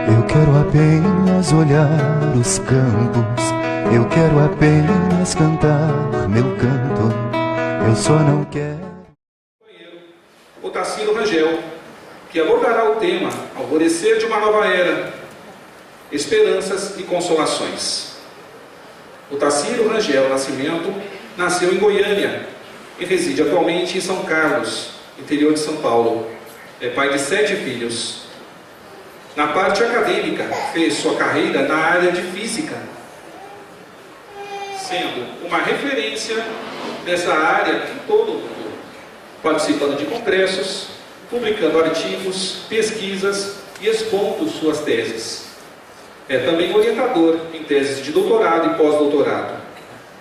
Eu quero apenas olhar os campos, eu quero apenas cantar meu canto, eu só não quero. O Tarsilo Rangel, que abordará o tema Alvorecer de uma Nova Era, Esperanças e Consolações. O Tarsilo Rangel Nascimento nasceu em Goiânia e reside atualmente em São Carlos, interior de São Paulo. É pai de 7 filhos. Na parte acadêmica, fez sua carreira na área de física, sendo uma referência nessa área em todo o mundo, participando de congressos, publicando artigos, pesquisas e expondo suas teses. É também orientador em teses de doutorado e pós-doutorado.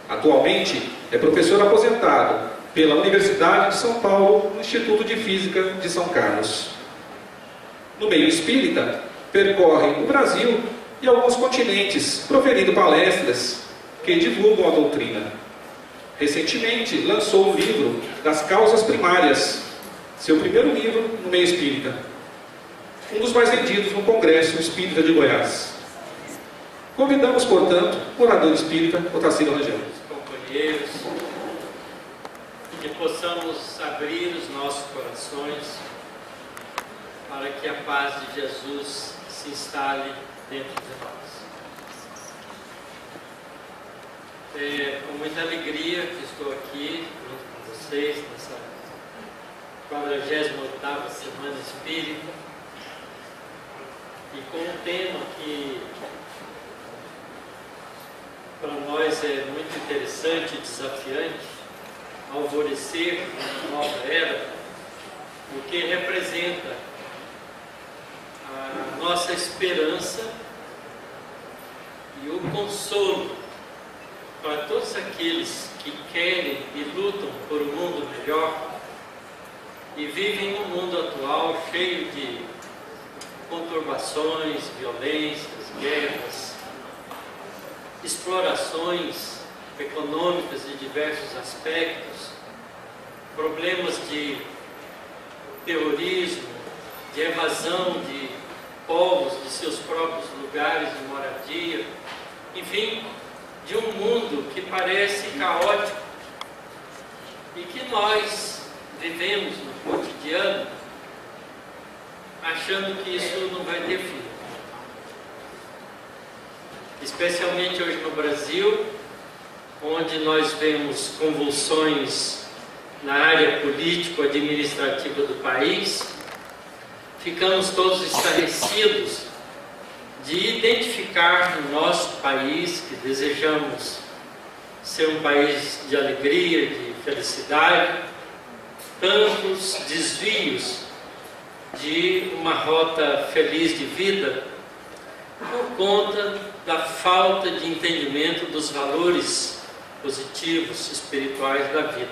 Atualmente é professor aposentado pela Universidade de São Paulo, no Instituto de Física de São Carlos. No meio espírita, percorre o Brasil e alguns continentes, proferindo palestras que divulgam a doutrina. Recentemente lançou o livro Das Causas Primárias, seu primeiro livro no meio espírita, um dos mais vendidos no Congresso Espírita de Goiás. Convidamos, portanto, o orador espírita, o Tarsilo Rangel. Companheiros, que possamos abrir os nossos corações para que a paz de Jesus se instale dentro de nós. É com muita alegria que estou aqui junto com vocês nessa 48ª Semana Espírita e com um tema que para nós é muito interessante e desafiante, alvorecer uma nova era, porque representa a nossa esperança e o consolo para todos aqueles que querem e lutam por um mundo melhor e vivem num mundo atual cheio de conturbações, violências, guerras, explorações econômicas de diversos aspectos, problemas de terrorismo, de evasão de povos de seus próprios lugares de moradia, enfim, de um mundo que parece caótico e que nós vivemos no cotidiano achando que isso não vai ter fim. Especialmente hoje no Brasil, onde nós vemos convulsões na área político-administrativa do país, ficamos todos estarrecidos de identificar no nosso país, que desejamos ser um país de alegria, de felicidade, tantos desvios de uma rota feliz de vida por conta da falta de entendimento dos valores positivos, espirituais da vida.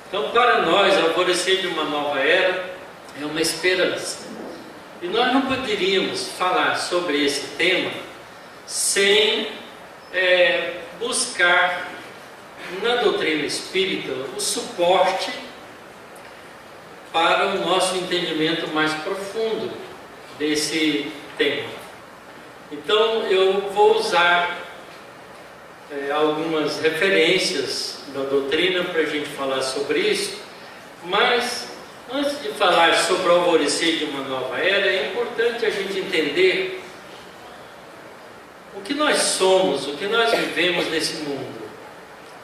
Então, para nós, alvorecer de uma nova era é uma esperança. E nós não poderíamos falar sobre esse tema sem buscar na doutrina espírita o suporte para o nosso entendimento mais profundo desse tema. Então eu vou usar algumas referências da doutrina para a gente falar sobre isso, mas antes de falar sobre o alvorecer de uma nova era, é importante a gente entender o que nós somos, o que nós vivemos nesse mundo.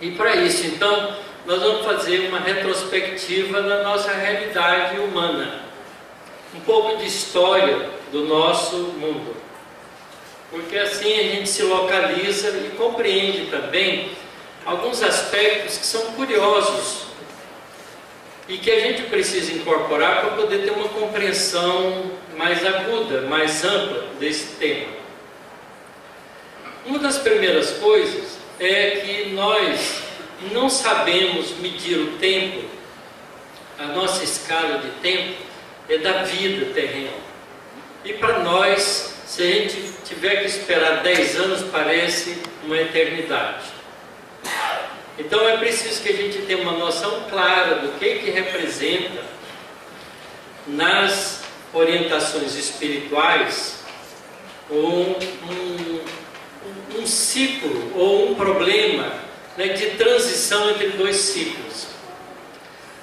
E para isso, então, nós vamos fazer uma retrospectiva da nossa realidade humana, um pouco de história do nosso mundo, porque assim a gente se localiza e compreende também alguns aspectos que são curiosos e que a gente precisa incorporar para poder ter uma compreensão mais aguda, mais ampla desse tema. Uma das primeiras coisas é que nós não sabemos medir o tempo, a nossa escala de tempo é da vida terrena. E para nós, se a gente tiver que esperar 10 anos, parece uma eternidade. Então é preciso que a gente tenha uma noção clara do que representa nas orientações espirituais um ciclo ou um problema, né, de transição entre dois ciclos.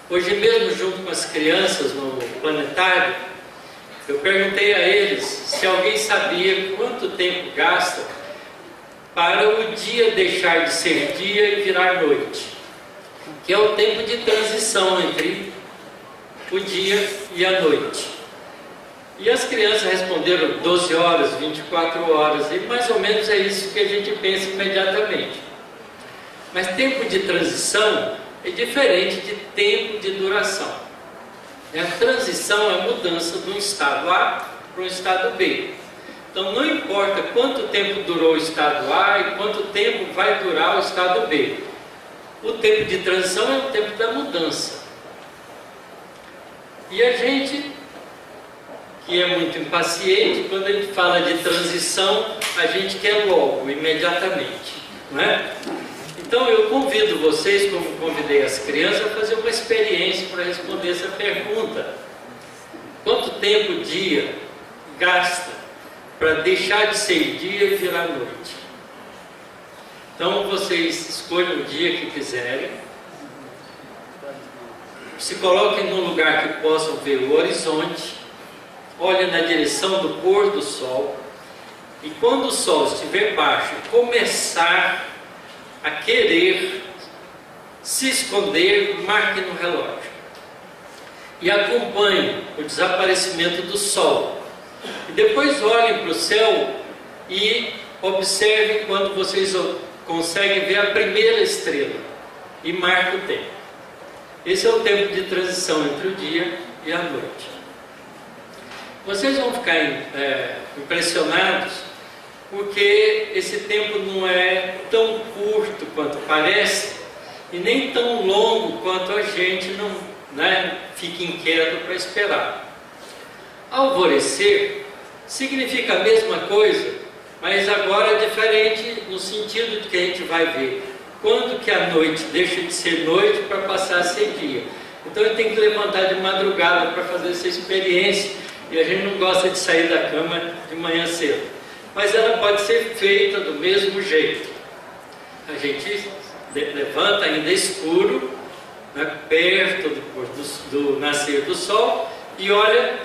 Hoje mesmo, junto com as crianças no planetário, eu perguntei a eles se alguém sabia quanto tempo gasta para o dia deixar de ser dia e virar noite, que é o tempo de transição entre o dia e a noite. E as crianças responderam 12 horas, 24 horas, e mais ou menos é isso que a gente pensa imediatamente. Mas tempo de transição é diferente de tempo de duração. A transição é a mudança de um estado A para um estado B. Então não importa quanto tempo durou o estado A e quanto tempo vai durar o estado B. O tempo de transição é o tempo da mudança. E a gente, que é muito impaciente, quando a gente fala de transição, a gente quer logo, imediatamente, não é? Então eu convido vocês, como convidei as crianças, a fazer uma experiência para responder essa pergunta. Quanto tempo o dia gasta para deixar de ser dia e virar noite? Então vocês escolhem o dia que quiserem, se coloquem num lugar que possam ver o horizonte, olhem na direção do pôr do sol, e quando o sol estiver baixo, começar a querer se esconder, marque no relógio e acompanhe o desaparecimento do sol. E depois olhem para o céu e observem quando vocês conseguem ver a primeira estrela e marque o tempo. Esse é o tempo de transição entre o dia e a noite. Vocês vão ficar impressionados, porque esse tempo não é tão curto quanto parece e nem tão longo quanto a gente não, né, fica inquieto para esperar. Alvorecer significa a mesma coisa, mas agora é diferente no sentido de que a gente vai ver quando que a noite deixa de ser noite para passar a ser dia. Então a gente tem que levantar de madrugada para fazer essa experiência, e a gente não gosta de sair da cama de manhã cedo. Mas ela pode ser feita do mesmo jeito. A gente levanta ainda escuro, né, perto do nascer do sol, e olha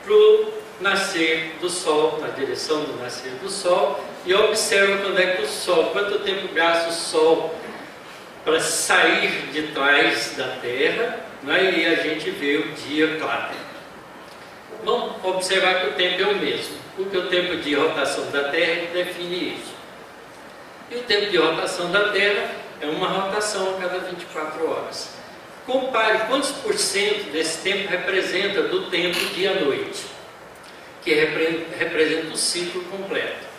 para o nascer do sol, na direção do nascer do sol, e observa quando é que o sol, quanto tempo gasta o sol para sair de trás da terra, né, e a gente vê o dia claro. Vamos observar que o tempo é o mesmo, porque o tempo de rotação da Terra define isso. E o tempo de rotação da Terra é uma rotação a cada 24 horas. Compare quantos por cento desse tempo representa do tempo dia-noite, que representa o ciclo completo.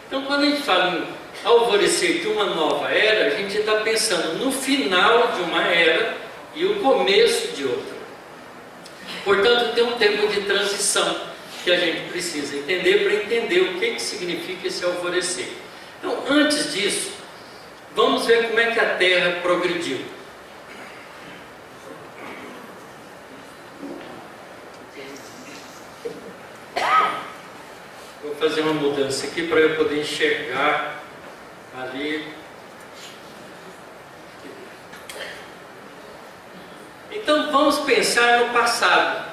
Então, quando a gente fala em alvorecer de uma nova era, a gente está pensando no final de uma era e o começo de outra. Portanto, tem um tempo de transição que a gente precisa entender para entender o que significa esse alvorecer. Então, antes disso, vamos ver como é que a Terra progrediu. Vou fazer uma mudança aqui para eu poder enxergar ali. Então vamos pensar no passado,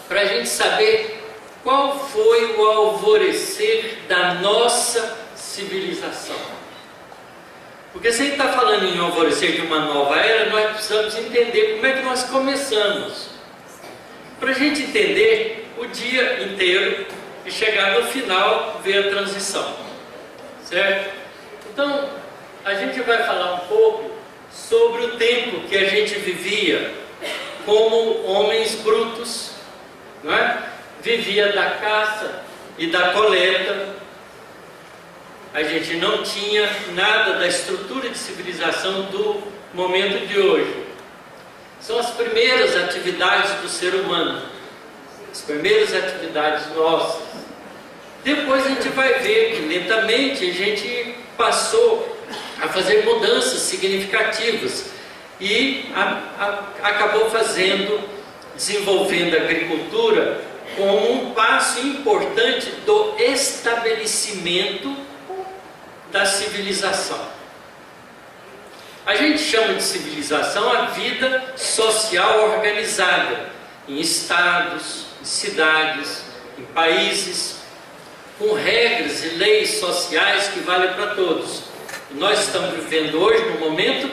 para a gente saber qual foi o alvorecer da nossa civilização. Porque se a gente está falando em alvorecer de uma nova era, nós precisamos entender como é que nós começamos. Para a gente entender o dia inteiro e chegar no final, ver a transição. Certo? Então, a gente vai falar um pouco sobre o tempo que a gente vivia como homens brutos, não é? Vivia da caça e da coleta. A gente não tinha nada da estrutura de civilização do momento de hoje. São as primeiras atividades do ser humano, as primeiras atividades nossas. Depois a gente vai ver que lentamente a gente passou a fazer mudanças significativas e acabou desenvolvendo a agricultura como um passo importante do estabelecimento da civilização. A gente chama de civilização a vida social organizada em estados, em cidades, em países, com regras e leis sociais que valem para todos. E nós estamos vivendo hoje num momento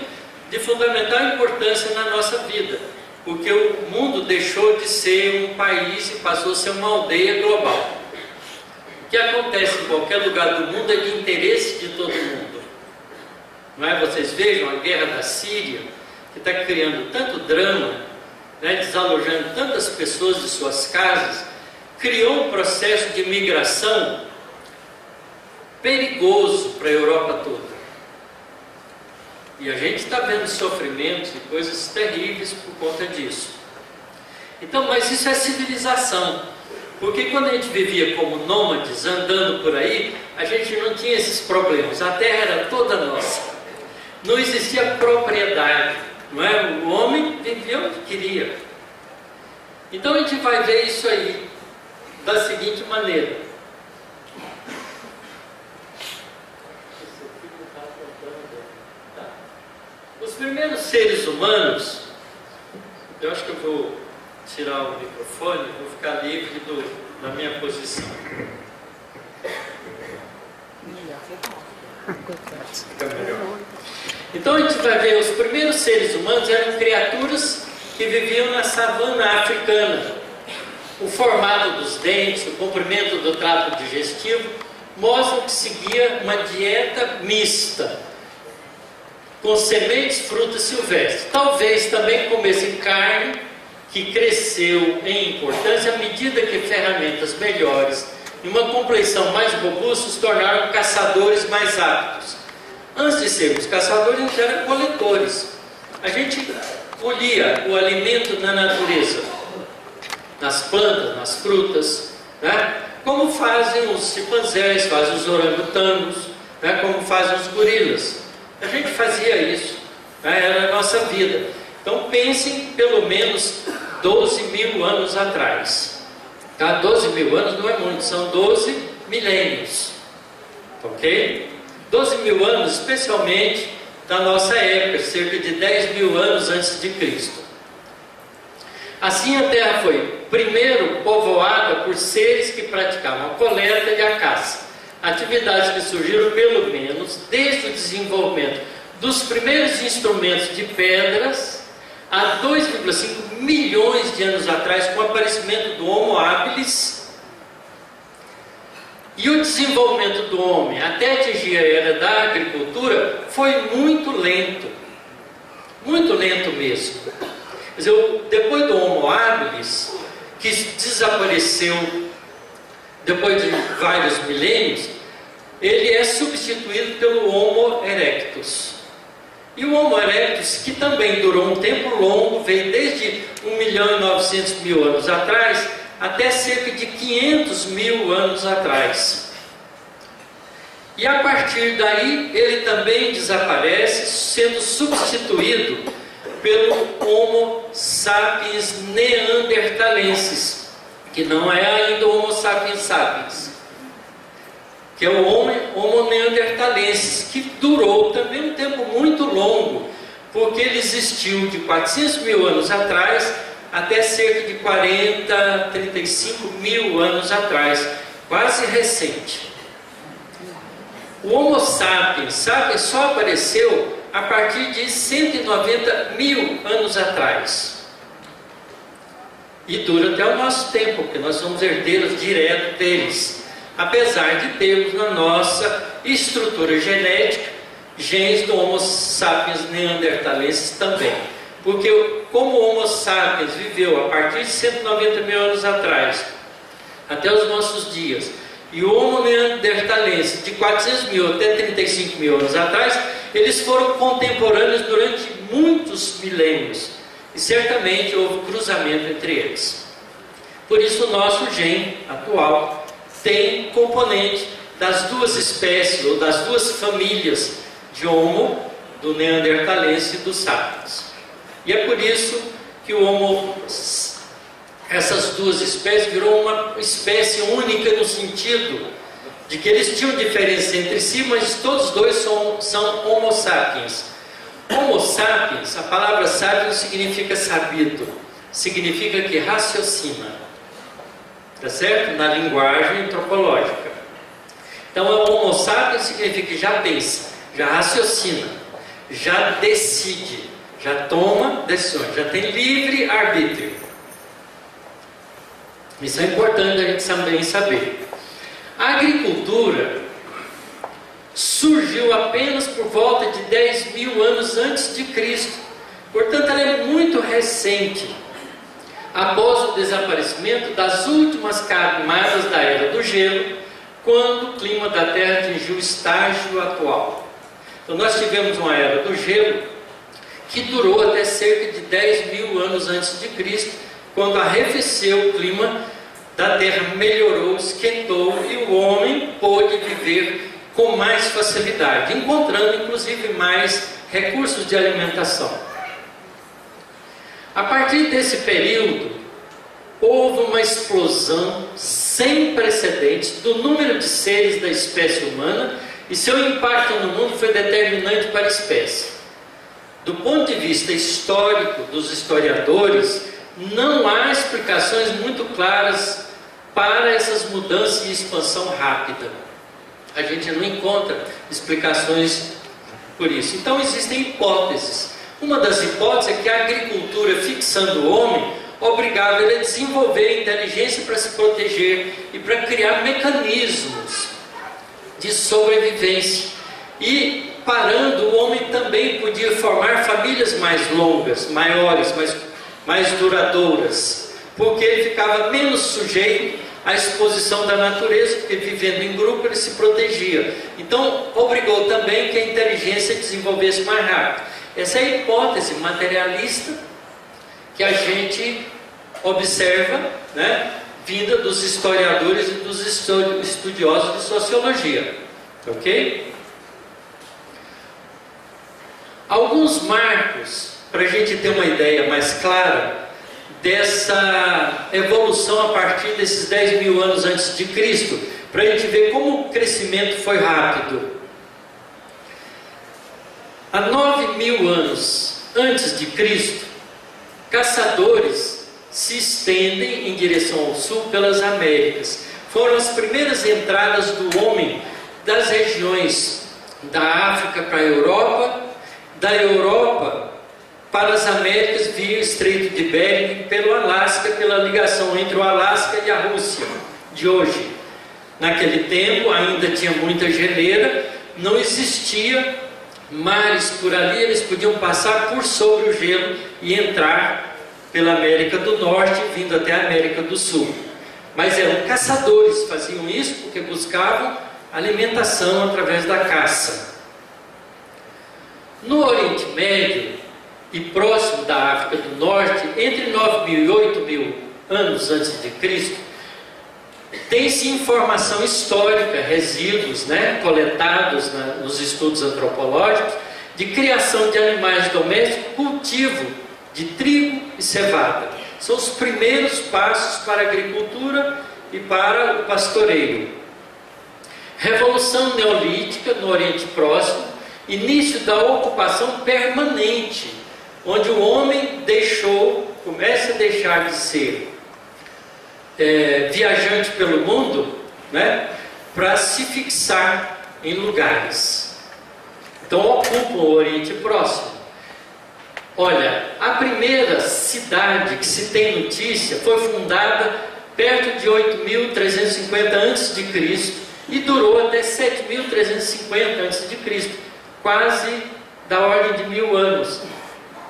de fundamental importância na nossa vida, porque o mundo deixou de ser um país e passou a ser uma aldeia global. O que acontece em qualquer lugar do mundo é de interesse de todo mundo. Não é? Vocês vejam a guerra da Síria, que está criando tanto drama, né, desalojando tantas pessoas de suas casas, criou um processo de migração perigoso para a Europa toda. E a gente está vendo sofrimentos e coisas terríveis por conta disso. Então, mas isso é civilização. Porque quando a gente vivia como nômades, andando por aí, a gente não tinha esses problemas. A terra era toda nossa. Não existia propriedade. Não é? O homem vivia onde queria. Então a gente vai ver isso aí da seguinte maneira. Os primeiros seres humanos, eu acho que eu vou tirar o microfone, vou ficar livre da minha posição. Fica melhor. Então a gente vai ver, os primeiros seres humanos eram criaturas que viviam na savana africana. O formato dos dentes, o comprimento do trato digestivo mostram que seguia uma dieta mista, com sementes, frutas silvestres. Talvez também comessem carne, que cresceu em importância à medida que ferramentas melhores e uma compleição mais robusta os tornaram caçadores mais aptos. Antes de sermos caçadores, a gente era coletores. A gente colhia o alimento na natureza, nas plantas, nas frutas, né? Como fazem os chimpanzés, fazem os orangotangos, né? Como fazem os gorilas. A gente fazia isso, né? Era a nossa vida. Então pensem pelo menos 12 mil anos atrás. Tá? 12 mil anos não é muito, são 12 milênios. Ok? 12 mil anos, especialmente da nossa época, cerca de 10 mil anos antes de Cristo. Assim a Terra foi primeiro povoada por seres que praticavam a coleta e a caça. Atividades que surgiram pelo menos desde o desenvolvimento dos primeiros instrumentos de pedras há 2,5 milhões de anos atrás, com o aparecimento do Homo habilis. E o desenvolvimento do homem até atingir a era da agricultura foi muito lento mesmo. Quer dizer, depois do Homo habilis, que desapareceu depois de vários milênios, ele é substituído pelo Homo erectus. E o Homo erectus, que também durou um tempo longo, veio desde 1.900.000 anos atrás até cerca de 500 mil anos atrás. E a partir daí ele também desaparece, sendo substituído pelo Homo sapiens neanderthalensis, que não é ainda o Homo sapiens sapiens, que é o Homo neanderthalensis, que durou também um tempo muito longo, porque ele existiu de 400 mil anos atrás até cerca de 40, 35 mil anos atrás, quase recente. O Homo sapiens sapiens só apareceu a partir de 190 mil anos atrás. E dura até o nosso tempo, porque nós somos herdeiros diretos deles, apesar de termos na nossa estrutura genética genes do Homo sapiens neanderthalensis também. Porque como o Homo sapiens viveu a partir de 190 mil anos atrás até os nossos dias, e o Homo neanderthalensis de 400 mil até 35 mil anos atrás, eles foram contemporâneos durante muitos milênios, e certamente houve cruzamento entre eles. Por isso o nosso gene atual tem componente das duas espécies, ou das duas famílias de Homo, do neanderthalense e do sapiens. E é por isso que o Homo, essas duas espécies, virou uma espécie única no sentido de que eles tinham diferença entre si, mas todos dois são Homo sapiens. Homo sapiens, a palavra sábio significa sabido, significa que raciocina, tá certo? Na linguagem antropológica. Então, Homo sapiens significa que já pensa, já raciocina, já decide, já toma decisões, já tem livre arbítrio. Isso é importante a gente também saber. A agricultura surgiu apenas por volta de 10 mil anos antes de Cristo. Portanto, ela é muito recente, após o desaparecimento das últimas camadas da Era do Gelo, quando o clima da Terra atingiu o estágio atual. Então, nós tivemos uma Era do Gelo que durou até cerca de 10 mil anos antes de Cristo, quando arrefeceu o clima da Terra, melhorou, esquentou e o homem pôde viver com mais facilidade, encontrando inclusive mais recursos de alimentação. A partir desse período, houve uma explosão sem precedentes do número de seres da espécie humana e seu impacto no mundo foi determinante para a espécie. Do ponto de vista histórico dos historiadores, não há explicações muito claras para essas mudanças e expansão rápida. A gente não encontra explicações por isso. Então existem hipóteses. Uma das hipóteses é que a agricultura, fixando o homem, obrigava ele a desenvolver inteligência para se proteger e para criar mecanismos de sobrevivência. E parando, o homem também podia formar famílias mais longas, maiores, mais duradouras, porque ele ficava menos sujeito à exposição da natureza, porque vivendo em grupo ele se protegia. Então, obrigou também que a inteligência desenvolvesse mais rápido. Essa é a hipótese materialista que a gente observa, né, vinda dos historiadores e dos estudiosos de sociologia. Ok? Alguns marcos, para a gente ter uma ideia mais clara dessa evolução a partir desses 10 mil anos antes de Cristo, para a gente ver como o crescimento foi rápido. Há 9 mil anos antes de Cristo, caçadores se estendem em direção ao sul pelas Américas. Foram as primeiras entradas do homem das regiões da África para a Europa, da Europa para as Américas via o Estreito de Bering, pelo Alasca, pela ligação entre o Alasca e a Rússia de hoje. Naquele tempo ainda tinha muita geleira, não existia mares por ali, eles podiam passar por sobre o gelo e entrar pela América do Norte, vindo até a América do Sul. Mas eram caçadores, faziam isso porque buscavam alimentação através da caça. No Oriente Médio e próximo da África do Norte, entre 9 mil e 8 mil anos antes de Cristo, tem-se informação histórica, resíduos, né, coletados nos estudos antropológicos, de criação de animais domésticos, cultivo de trigo e cevada. São os primeiros passos para a agricultura e para o pastoreio. Revolução Neolítica no Oriente Próximo, início da ocupação permanente, onde o homem começa a deixar de ser viajante pelo mundo, né, para se fixar em lugares. Então ocupam o Oriente Próximo. Olha, a primeira cidade que se tem notícia foi fundada perto de 8.350 a.C. e durou até 7.350 a.C., quase da ordem de 1000 anos.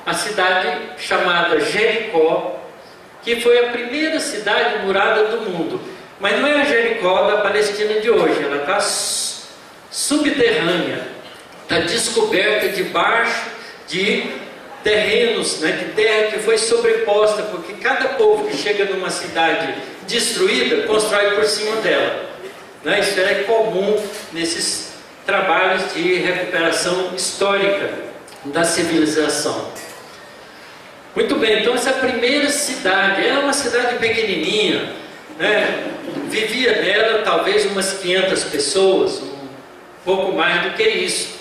A cidade chamada Jericó, que foi a primeira cidade murada do mundo. Mas não é a Jericó da Palestina de hoje, ela está subterrânea, está descoberta debaixo de terrenos, né, de terra que foi sobreposta, porque cada povo que chega numa cidade destruída, constrói por cima dela. Né? Isso é comum nesses trabalhos de recuperação histórica da civilização. Muito bem, então essa primeira cidade, era uma cidade pequenininha, né, vivia nela talvez umas 500 pessoas, um pouco mais do que isso.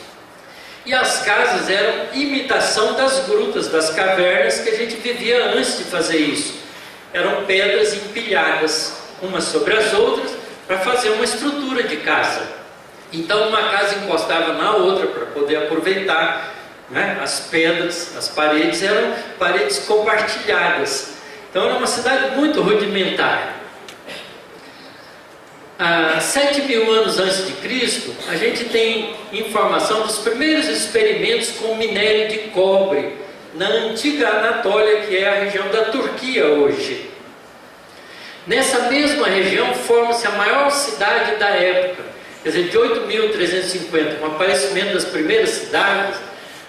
E as casas eram imitação das grutas, das cavernas que a gente vivia antes de fazer isso. Eram pedras empilhadas, umas sobre as outras, para fazer uma estrutura de casa. Então uma casa encostava na outra para poder aproveitar, né? As pedras, as paredes eram paredes compartilhadas. Então era uma cidade muito rudimentar. Há 7.000 anos antes de Cristo, a gente tem informação dos primeiros experimentos com minério de cobre na antiga Anatólia, que é a região da Turquia hoje. Nessa mesma região forma-se a maior cidade da época, quer dizer, de 8.350, com o aparecimento das primeiras cidades,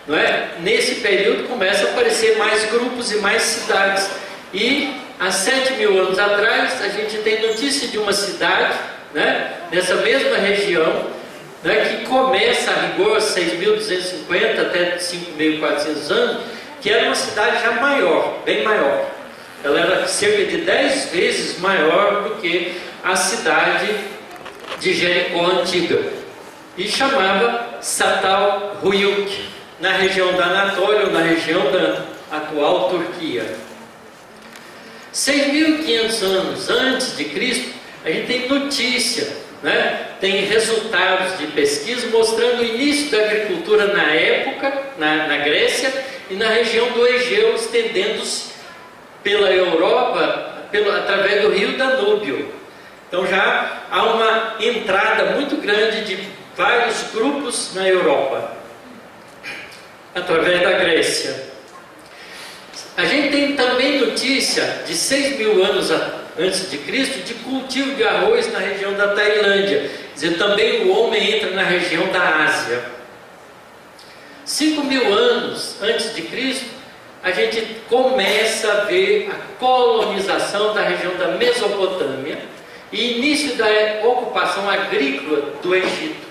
não é? Nesse período começa a aparecer mais grupos e mais cidades. E há 7.000 anos atrás, a gente tem notícia de uma cidade, né, nessa mesma região, né, que começa a rigor 6.250 até 5.400 anos, que era uma cidade já maior, bem maior. Ela era cerca de 10 vezes maior do que a cidade de Jericó antiga, e chamava Satal Huyuk, na região da Anatólia, ou na região da atual Turquia. 6.500 anos antes de Cristo, a gente tem notícia, né? Tem resultados de pesquisa mostrando o início da agricultura na época, na Grécia e na região do Egeu, estendendo-se pela Europa, através do rio Danúbio. Então já há uma entrada muito grande de vários grupos na Europa, através da Grécia. A gente tem também notícia de 6.000 anos antes de Cristo, de cultivo de arroz na região da Tailândia. Quer dizer, também o homem entra na região da Ásia. 5.000 anos antes de Cristo, a gente começa a ver a colonização da região da Mesopotâmia e início da ocupação agrícola do Egito.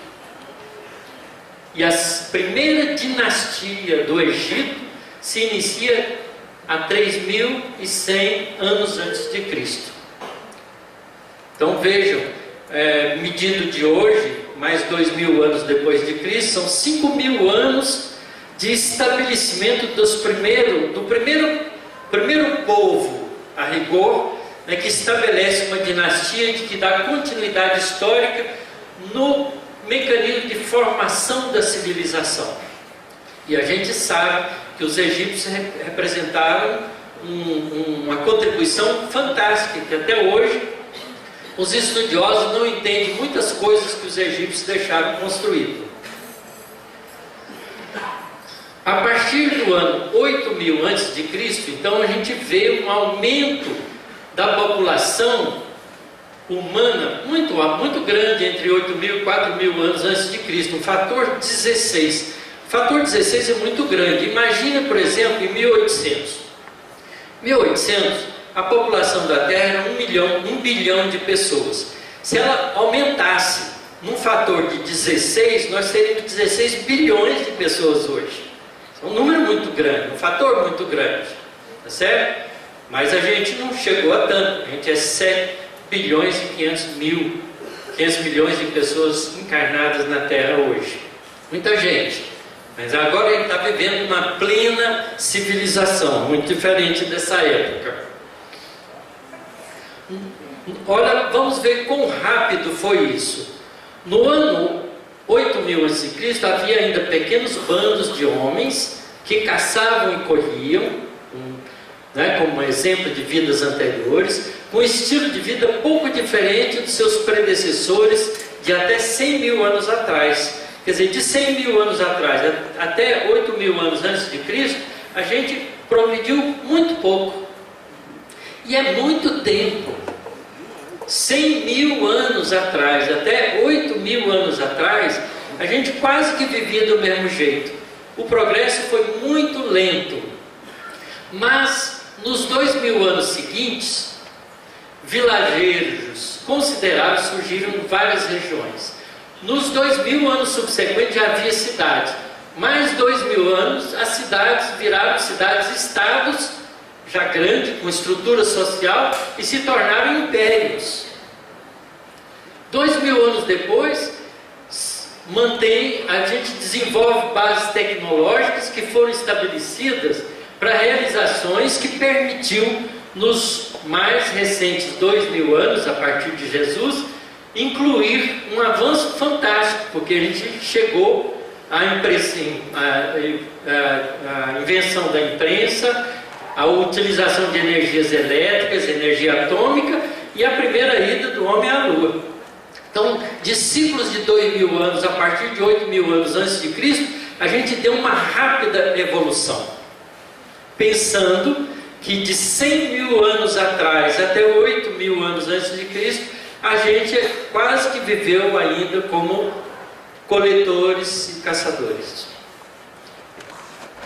E a primeira dinastia do Egito se inicia há 3.100 anos antes de Cristo. Então vejam, medindo de hoje, mais 2.000 anos depois de Cristo, são 5.000 anos de estabelecimento do primeiro povo, a rigor, né, que estabelece uma dinastia que dá continuidade histórica no mecanismo de formação da civilização. E a gente sabe que os egípcios representaram uma contribuição fantástica, que até hoje os estudiosos não entendem muitas coisas que os egípcios deixaram construído. A partir do ano 8.000 a.C., então a gente vê um aumento da população humana muito grande entre 8.000 e 4.000 anos antes de Cristo, um fator 16. O fator 16 é muito grande. Imagina, por exemplo, em 1800. 1800, a população da Terra era 1 bilhão de pessoas. Se ela aumentasse num fator de 16, nós teríamos 16 bilhões de pessoas hoje. É um número muito grande, um fator muito grande, tá certo? Mas a gente não chegou a tanto, a gente é 7 bilhões e 500 milhões de pessoas encarnadas na Terra hoje. Muita gente. Mas agora a gente está vivendo uma plena civilização, muito diferente dessa época. Olha, vamos ver quão rápido foi isso. No ano 8.000 a.C., havia ainda pequenos bandos de homens que caçavam e colhiam, né, como exemplo de vidas anteriores, com um estilo de vida pouco diferente dos seus predecessores de até 100.000 anos atrás. Quer dizer, de 100.000 anos atrás até 8.000 anos antes de Cristo, a gente progrediu muito pouco. E é muito tempo. 100.000 anos atrás, até 8.000 anos atrás, a gente quase que vivia do mesmo jeito. O progresso foi muito lento. Mas, nos 2.000 anos seguintes, vilageiros consideráveis surgiram em várias regiões. Nos 2.000 anos subsequentes já havia cidades. Mais 2.000 anos, as cidades viraram cidades-estados já grande, com estrutura social, e se tornaram impérios. 2000 anos depois, a gente desenvolve bases tecnológicas que foram estabelecidas para realizações que permitiu, nos mais recentes 2000 anos, a partir de Jesus, incluir um avanço fantástico, porque a gente chegou à invenção da imprensa, a utilização de energias elétricas, energia atômica e a primeira ida do homem à Lua. Então, de ciclos de 2000 anos a partir de 8000 anos antes de Cristo, a gente deu uma rápida evolução, pensando que de 100 mil anos atrás até 8000 anos antes de Cristo, a gente quase que viveu ainda como coletores e caçadores.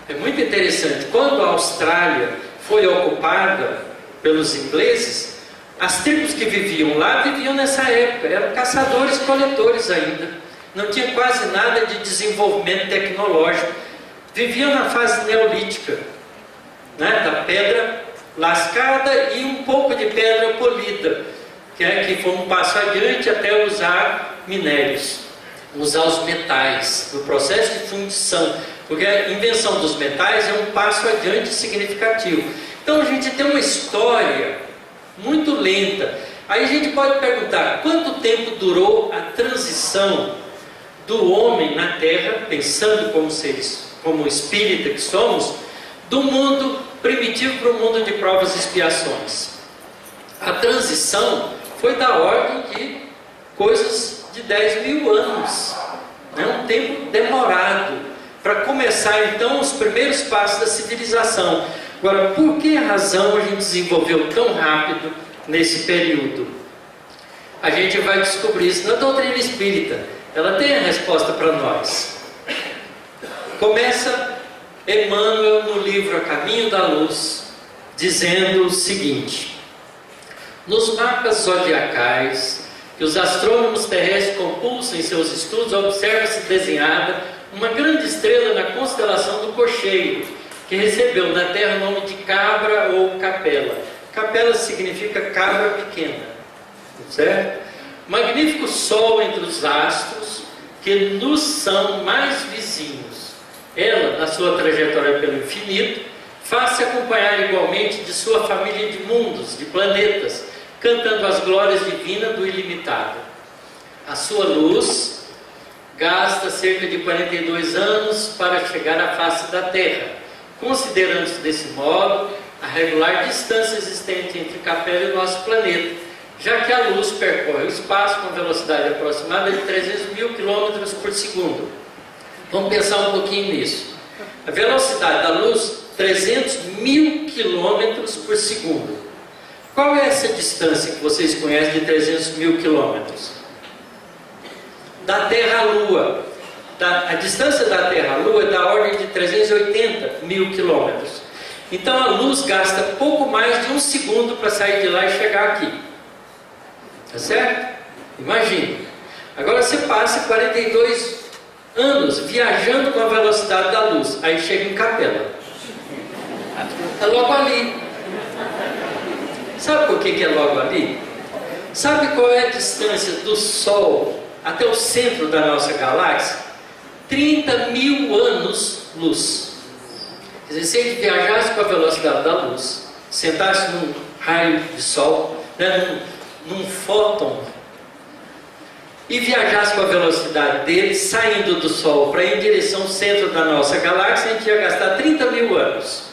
É muito interessante, quando a Austrália foi ocupada pelos ingleses, as tribos que viviam lá viviam nessa época, eram caçadores e coletores ainda, não tinha quase nada de desenvolvimento tecnológico, viviam na fase neolítica, né, da pedra lascada e um pouco de pedra polida, que foi um passo adiante até usar minérios, usar os metais, o processo de fundição, porque a invenção dos metais é um passo adiante significativo. Então a gente tem uma história muito lenta. Aí a gente pode perguntar, quanto tempo durou a transição do homem na Terra, pensando como seres, como espírita que somos, do mundo primitivo para o mundo de provas e expiações? A transição foi da ordem de coisas de 10 mil anos, né? Um tempo demorado para começar então os primeiros passos da civilização. Agora, por que razão a gente desenvolveu tão rápido nesse período? A gente vai descobrir isso na doutrina espírita. Ela tem a resposta para nós. Começa Emmanuel no livro A Caminho da Luz, dizendo o seguinte: nos mapas zodiacais que os astrônomos terrestres compulsam em seus estudos, observa-se desenhada uma grande estrela na constelação do Cocheiro, que recebeu da Terra o nome de Cabra ou Capela. Capela significa cabra pequena, certo? Magnífico sol entre os astros que nos são mais vizinhos. Ela, na sua trajetória pelo infinito, faz-se acompanhar igualmente de sua família de mundos, de planetas, cantando as glórias divinas do ilimitado. A sua luz gasta cerca de 42 anos para chegar à face da Terra, considerando-se desse modo a regular distância existente entre Capela e o nosso planeta, já que a luz percorre o espaço com velocidade aproximada de 300 mil km por segundo. Vamos pensar um pouquinho nisso. A velocidade da luz, 300 mil km por segundo. Qual é essa distância que vocês conhecem de 300 mil quilômetros? Da Terra à Lua. A distância da Terra à Lua é da ordem de 380 mil quilômetros. Então a luz gasta pouco mais de um segundo para sair de lá e chegar aqui. Tá certo? Imagine. Agora você passa 42 anos viajando com a velocidade da luz. Aí chega em Capela. É logo ali. Sabe por que é logo ali? Sabe qual é a distância do Sol até o centro da nossa galáxia? 30 mil anos-luz. Quer dizer, se ele viajasse com a velocidade da luz, sentasse num raio de Sol, né, num fóton, e viajasse com a velocidade dele, saindo do Sol para ir em direção ao centro da nossa galáxia, a gente ia gastar 30 mil anos.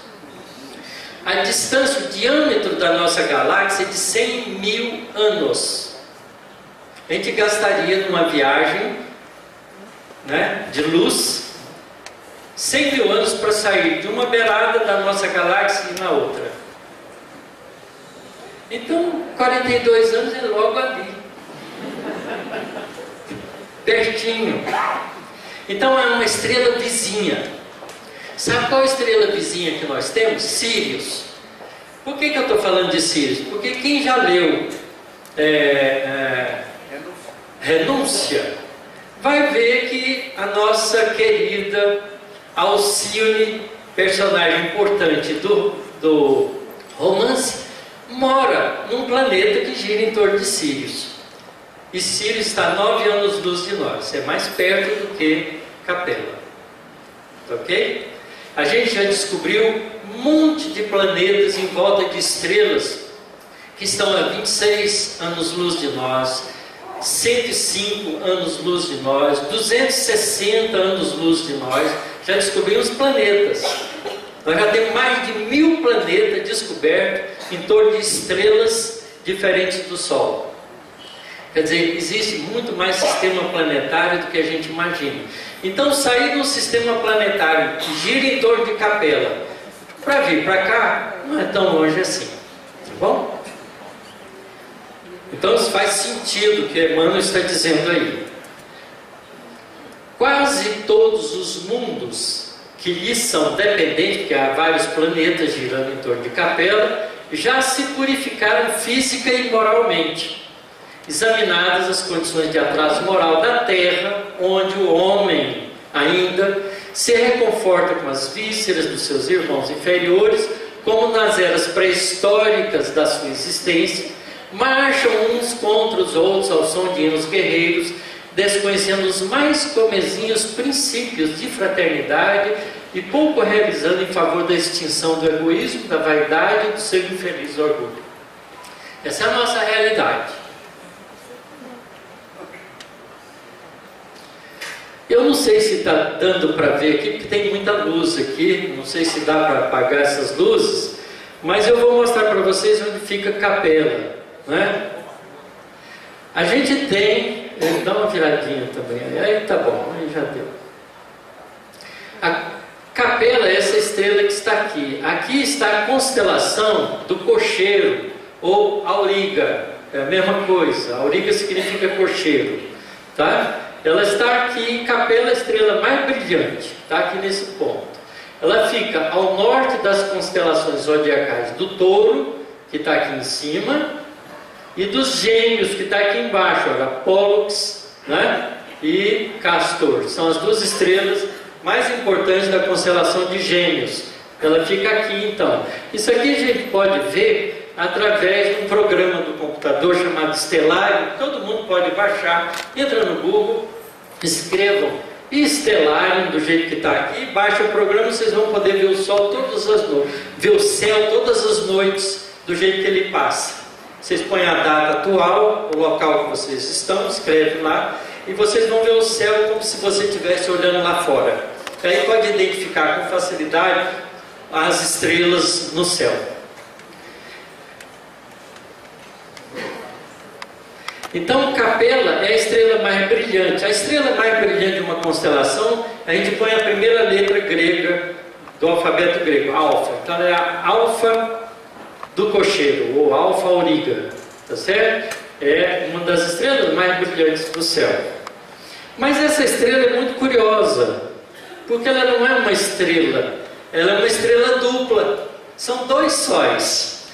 A distância, o diâmetro da nossa galáxia é de 100 mil anos. A gente gastaria numa viagem, né, de luz 100 mil anos para sair de uma beirada da nossa galáxia e na outra. Então, 42 anos é logo ali, pertinho. Então é uma estrela vizinha. Sabe qual estrela vizinha que nós temos? Sírius. Por que eu estou falando de Sírius? Porque quem já leu Renúncia vai ver que a nossa querida Alcione, personagem importante do Romance mora num planeta que gira em torno de Sírius. E Sírius está a 9 anos-luz de nós, é mais perto do que Capella. Ok? A gente já descobriu um monte de planetas em volta de estrelas que estão a 26 anos-luz de nós, 105 anos-luz de nós, 260 anos-luz de nós. Já descobrimos planetas. Nós já temos mais de 1000 planetas descobertos em torno de estrelas diferentes do Sol. Quer dizer, existe muito mais sistema planetário do que a gente imagina. Então, sair de um sistema planetário que gira em torno de Capella para vir para cá, não é tão longe assim. Tá bom? Então, isso faz sentido o que Emmanuel está dizendo aí. Quase todos os mundos que lhes são dependentes, porque há vários planetas girando em torno de Capella, já se purificaram física e moralmente. Examinadas as condições de atraso moral da Terra, onde o homem ainda se reconforta com as vísceras dos seus irmãos inferiores, como nas eras pré-históricas da sua existência, marcham uns contra os outros ao som de hinos guerreiros, desconhecendo os mais comezinhos princípios de fraternidade e pouco realizando em favor da extinção do egoísmo, da vaidade e do seu infeliz orgulho. Essa é a nossa realidade. Eu não sei se está dando para ver aqui, porque tem muita luz aqui, não sei se dá para apagar essas luzes, mas eu vou mostrar para vocês onde fica Capella, né? A gente tem, dá uma viradinha também, aí tá bom, aí já deu. A Capella é essa estrela que está aqui. Aqui está a constelação do cocheiro, ou auriga, é a mesma coisa, auriga significa cocheiro, tá? Ela está aqui, Capella, a estrela mais brilhante, está aqui nesse ponto. Ela fica ao norte das constelações zodiacais do Touro, que está aqui em cima, e dos Gêmeos, que está aqui embaixo, olha, Pollux, né? E Castor. São as duas estrelas mais importantes da constelação de Gêmeos. Ela fica aqui, então. Isso aqui a gente pode ver através de um programa do computador chamado Stellarium. Todo mundo pode baixar. Entra no Google, escrevam Stellarium do jeito que está aqui, baixa o programa, vocês vão poder ver o sol todas as noites, ver o céu todas as noites do jeito que ele passa. Vocês põem a data atual, o local que vocês estão, escrevem lá, e vocês vão ver o céu como se você estivesse olhando lá fora. Aí pode identificar com facilidade as estrelas no céu. Então, Capella é a estrela mais brilhante. A estrela mais brilhante de uma constelação, a gente põe a primeira letra grega do alfabeto grego, alfa. Então, é a alfa do cocheiro, ou alfa auriga, tá certo? É uma das estrelas mais brilhantes do céu. Mas essa estrela é muito curiosa, porque ela não é uma estrela, ela é uma estrela dupla. São dois sóis.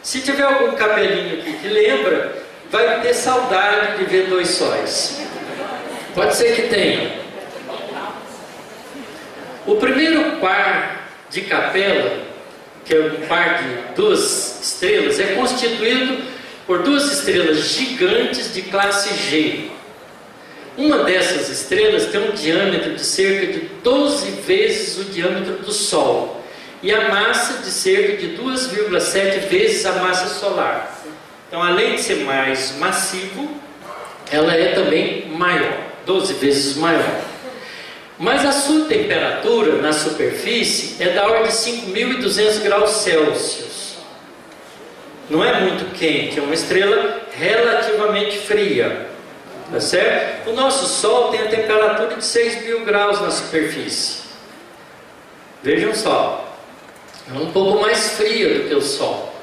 Se tiver algum cabelinho aqui que lembra, vai ter saudade de ver dois sóis. Pode ser que tenha. O primeiro par de Capella, que é um par de duas estrelas, é constituído por duas estrelas gigantes de classe G. Uma dessas estrelas tem um diâmetro de cerca de 12 vezes o diâmetro do Sol e a massa de cerca de 2,7 vezes a massa solar. Então, além de ser mais massivo, ela é também maior, 12 vezes maior. Mas a sua temperatura na superfície é da ordem de 5.200 graus Celsius. Não é muito quente, é uma estrela relativamente fria, tá certo? O nosso Sol tem a temperatura de 6.000 graus na superfície. Vejam só, é um pouco mais fria do que o Sol.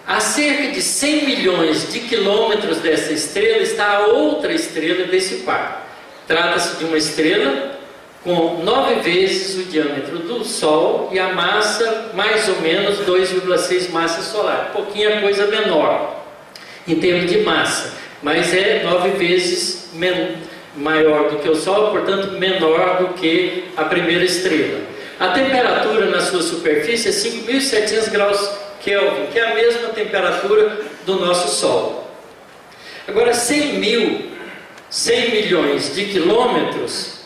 A cerca de 100 milhões de quilômetros dessa estrela está a outra estrela desse par. Trata-se de uma estrela com 9 vezes o diâmetro do Sol e a massa mais ou menos 2,6 massas solares. Pouquinha coisa menor em termos de massa, mas é 9 vezes maior do que o Sol, portanto menor do que a primeira estrela. A temperatura na sua superfície é 5.700 graus Kelvin, que é a mesma temperatura do nosso Sol. Agora, 100 milhões de quilômetros,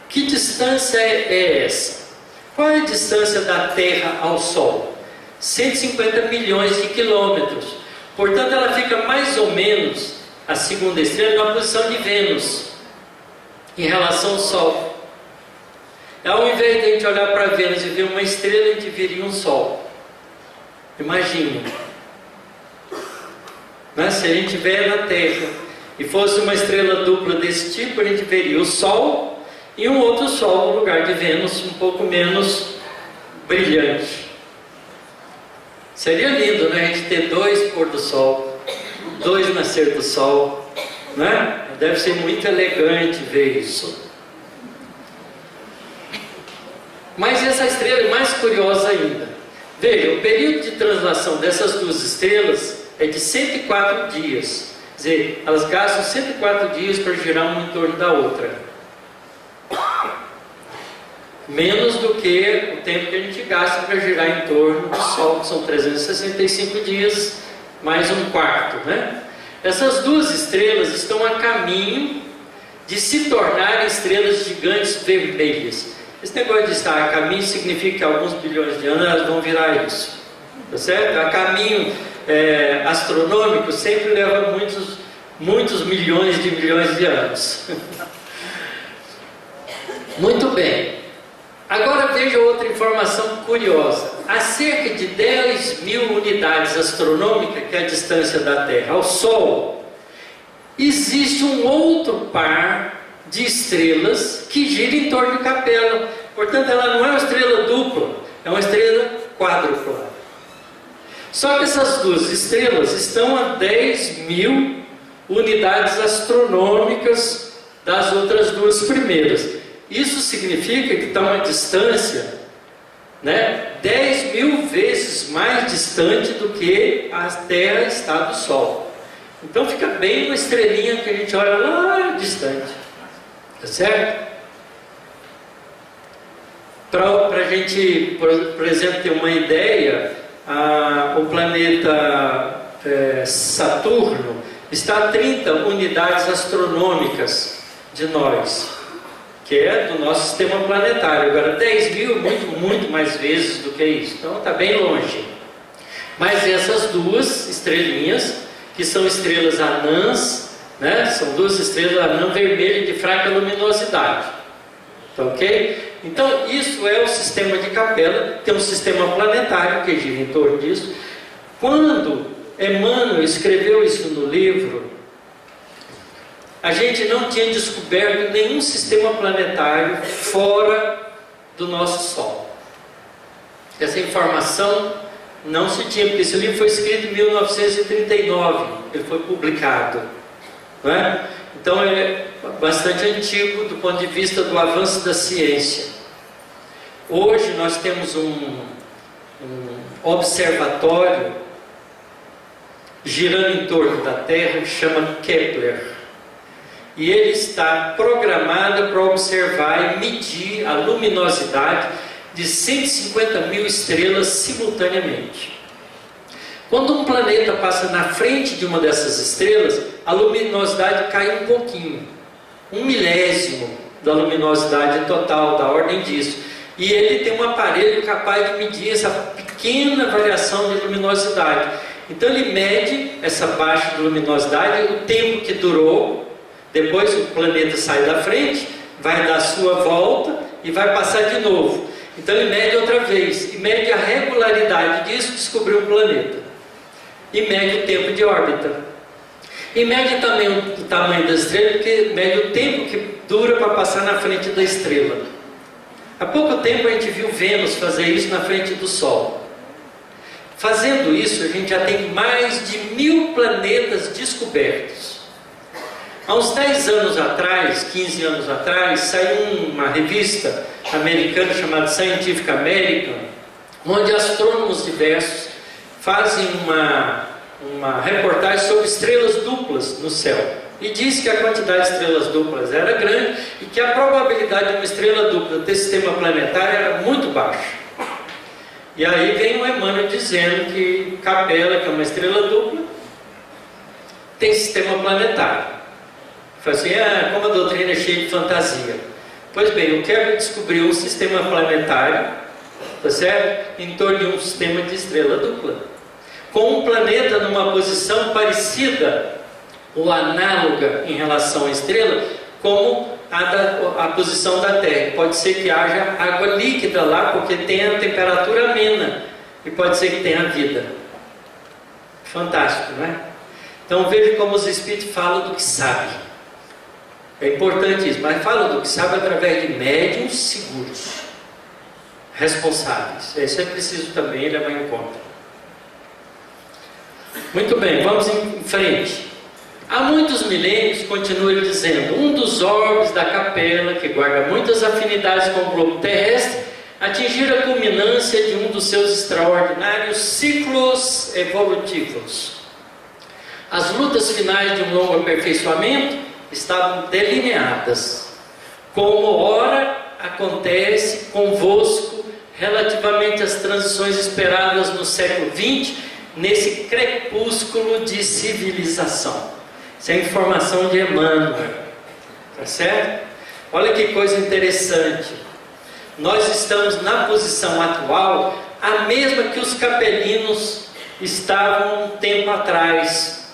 que distância é essa? Qual é a distância da Terra ao Sol? 150 milhões de quilômetros. Portanto, ela fica mais ou menos, a segunda estrela, na posição de Vênus, em relação ao Sol. Ao invés de a gente olhar para Vênus e ver uma estrela, a gente viria um Sol. Imagina, né? Se a gente estiver na Terra e fosse uma estrela dupla desse tipo, a gente veria o Sol e um outro Sol no lugar de Vênus, um pouco menos brilhante. Seria lindo, né? A gente ter 2 pôr do Sol, 2 nascer do Sol, né? Deve ser muito elegante ver isso. Mas essa estrela é mais curiosa ainda. Veja, o período de translação dessas 2 estrelas é de 104 dias. Quer dizer, elas gastam 104 dias para girar uma em torno da outra. Menos do que o tempo que a gente gasta para girar em torno do Sol, que são 365 dias, mais um quarto, né? Essas 2 estrelas estão a caminho de se tornarem estrelas gigantes vermelhas. Esse negócio de estar a caminho significa que alguns bilhões de anos elas vão virar isso, tá certo? A caminho astronômico sempre leva muitos milhões de anos. Muito bem. Agora veja outra informação curiosa. Há cerca de 10.000 unidades astronômicas, que é a distância da Terra ao Sol, existe um outro par de estrelas que gira em torno de Capela. Portanto, ela não é uma estrela dupla, é uma estrela quádrupla. Só que essas 2 estrelas estão a 10.000 unidades astronômicas das outras 2 primeiras. Isso significa que está uma distância, né, 10.000 vezes mais distante do que a Terra está do Sol. Então fica bem uma estrelinha que a gente olha lá distante. Tá certo? Para a gente, por exemplo, ter uma ideia, o planeta Saturno está a 30 unidades astronômicas de nós, que é do nosso sistema planetário. Agora 10.000, muito mais vezes do que isso. Então está bem longe. Mas essas 2 estrelinhas, que são estrelas anãs, né? São 2 estrelas anã vermelha de fraca luminosidade. Tá ok? Então isso é o sistema de Capela, que é um sistema planetário que gira em torno disso. Quando Emmanuel escreveu isso no livro, a gente não tinha descoberto nenhum sistema planetário fora do nosso Sol. Essa informação não se tinha, porque esse livro foi escrito em 1939, ele foi publicado, não é? Então é bastante antigo do ponto de vista do avanço da ciência. Hoje nós temos um observatório girando em torno da Terra que chama Kepler. E ele está programado para observar e medir a luminosidade de 150.000 estrelas simultaneamente. Quando um planeta passa na frente de uma dessas estrelas, a luminosidade cai um pouquinho, 1/1000 da luminosidade total, da ordem disso. E ele tem um aparelho capaz de medir essa pequena variação de luminosidade. Então ele mede essa baixa de luminosidade, o tempo que durou. Depois o planeta sai da frente, vai dar a sua volta e vai passar de novo. Então ele mede outra vez, e mede a regularidade disso, descobriu um planeta. E mede o tempo de órbita. E mede também o tamanho da estrela, porque mede o tempo que dura para passar na frente da estrela. Há pouco tempo a gente viu Vênus fazer isso na frente do Sol. Fazendo isso, a gente já tem mais de 1000 planetas descobertos. Há uns 10 anos atrás, 15 anos atrás, saiu uma revista americana chamada Scientific American, onde astrônomos diversos fazem uma reportagem sobre estrelas duplas no céu. e disse que a quantidade de estrelas duplas era grande e que a probabilidade de uma estrela dupla ter sistema planetário era muito baixa. E aí vem o Emmanuel dizendo que Capella, que é uma estrela dupla, tem sistema planetário. Fala assim, como a doutrina é cheia de fantasia. Pois bem, o Kepler descobriu um sistema planetário, tá certo? Em torno de um sistema de estrela dupla, com um planeta numa posição parecida ou análoga em relação à estrela, como a posição da Terra. Pode ser que haja água líquida lá, porque tem a temperatura amena, e pode ser que tenha vida. Fantástico, não é? Então veja como os Espíritos falam do que sabem. É importante isso, mas falam do que sabem através de médiuns seguros, responsáveis. Isso é preciso também levar em conta. Muito bem, vamos em frente. Há muitos milênios, continua ele dizendo, um dos orbes da Capella, que guarda muitas afinidades com o globo terrestre, atingira a culminância de um dos seus extraordinários ciclos evolutivos. As lutas finais de um longo aperfeiçoamento estavam delineadas, como ora acontece convosco relativamente às transições esperadas no século XX, nesse crepúsculo de civilização. Isso é informação de Emmanuel, tá certo? Olha que coisa interessante. Nós estamos na posição atual, a mesma que os capelinos estavam um tempo atrás,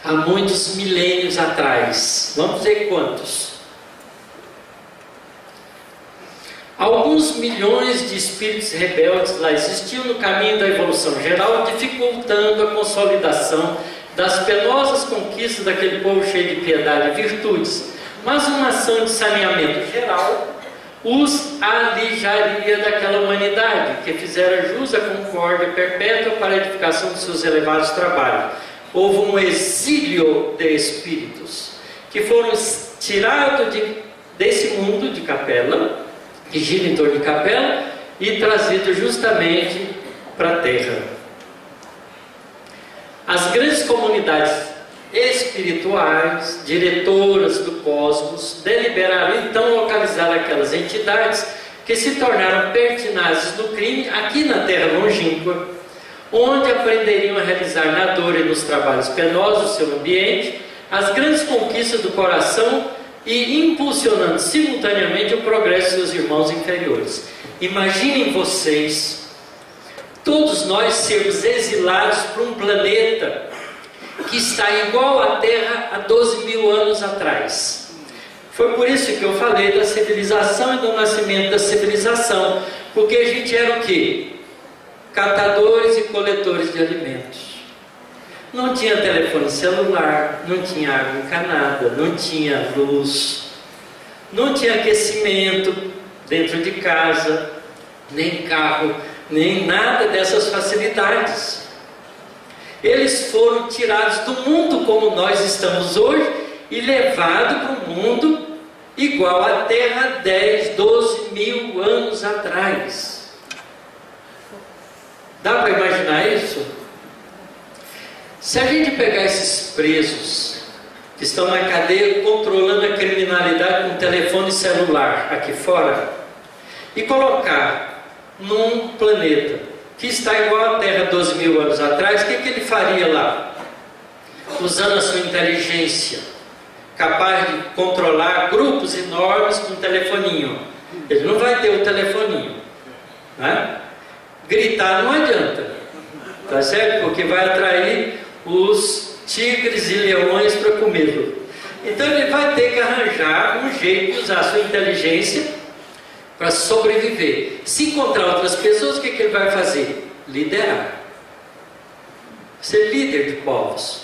há muitos milênios atrás. Vamos ver quantos. Alguns milhões de espíritos rebeldes lá existiam no caminho da evolução geral, dificultando a consolidação das penosas conquistas daquele povo cheio de piedade e virtudes. Mas uma ação de saneamento geral os alijaria daquela humanidade que fizera jus à concórdia perpétua para a edificação de seus elevados trabalhos. Houve um exílio de espíritos que foram tirados desse mundo de Capella, que gira em torno de Capella, e trazidos justamente para a Terra. As grandes comunidades espirituais, diretoras do cosmos, deliberaram então localizar aquelas entidades que se tornaram pertinazes no crime aqui na Terra longínqua, onde aprenderiam a realizar na dor e nos trabalhos penosos do seu ambiente as grandes conquistas do coração e impulsionando simultaneamente o progresso de seus irmãos inferiores. Imaginem vocês, todos nós sermos exilados para um planeta que está igual à Terra há 12 mil anos atrás. Foi por isso que eu falei da civilização e do nascimento da civilização, porque a gente era o quê? Catadores e coletores de alimentos. Não tinha telefone celular, não tinha água encanada, não tinha luz, não tinha aquecimento dentro de casa, nem carro, nem nada dessas facilidades. Eles foram tirados do mundo como nós estamos hoje e levados para um mundo igual à Terra 10, 12 mil anos atrás. Dá para imaginar isso? Se a gente pegar esses presos que estão na cadeia controlando a criminalidade com telefone celular aqui fora e colocar num planeta que está igual à Terra 12 mil anos atrás, o que ele faria lá? Usando a sua inteligência, capaz de controlar grupos enormes com um telefoninho. Ele não vai ter o telefoninho, né? Gritar não adianta, tá certo? Porque vai atrair os tigres e leões para comê-lo. Então ele vai ter que arranjar um jeito de usar a sua inteligência para sobreviver. Se encontrar outras pessoas, o que ele vai fazer? Liderar. Ser líder de povos.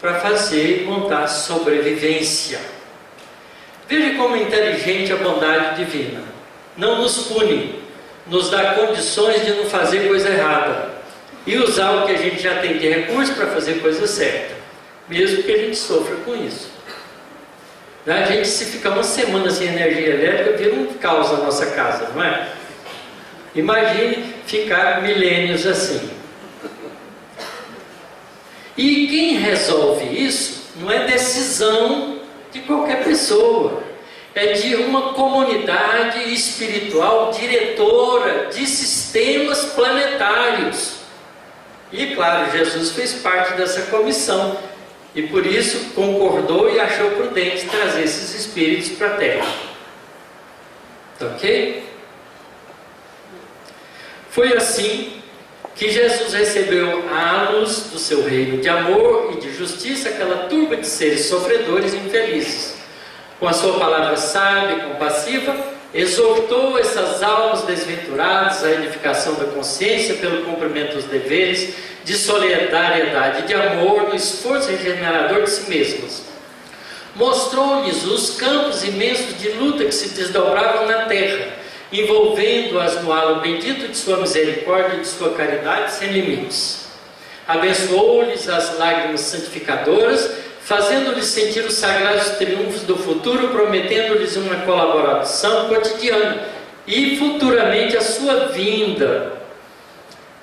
Para fazer e montar sobrevivência. Veja como é inteligente a bondade divina. Não nos pune, nos dá condições de não fazer coisa errada e usar o que a gente já tem de recurso para fazer coisa certa, mesmo que a gente sofra com isso. A gente, se ficar uma semana sem energia elétrica, vira um caos na nossa casa, não é? Imagine ficar milênios assim. E quem resolve isso não é decisão de qualquer pessoa. É de uma comunidade espiritual diretora de sistemas planetários. E claro, Jesus fez parte dessa comissão. E por isso concordou e achou prudente trazer esses espíritos para a Terra. Ok? Foi assim que Jesus recebeu à luz do seu reino de amor e de justiça aquela turba de seres sofredores e infelizes. Com a sua palavra sábia e compassiva, exortou essas almas desventuradas à edificação da consciência pelo cumprimento dos deveres, de solidariedade e de amor no esforço regenerador de si mesmas. Mostrou-lhes os campos imensos de luta que se desdobravam na terra, envolvendo-as no halo bendito de sua misericórdia e de sua caridade sem limites. Abençoou-lhes as lágrimas santificadoras, fazendo-lhes sentir os sagrados triunfos do futuro, prometendo-lhes uma colaboração cotidiana e futuramente a sua vinda.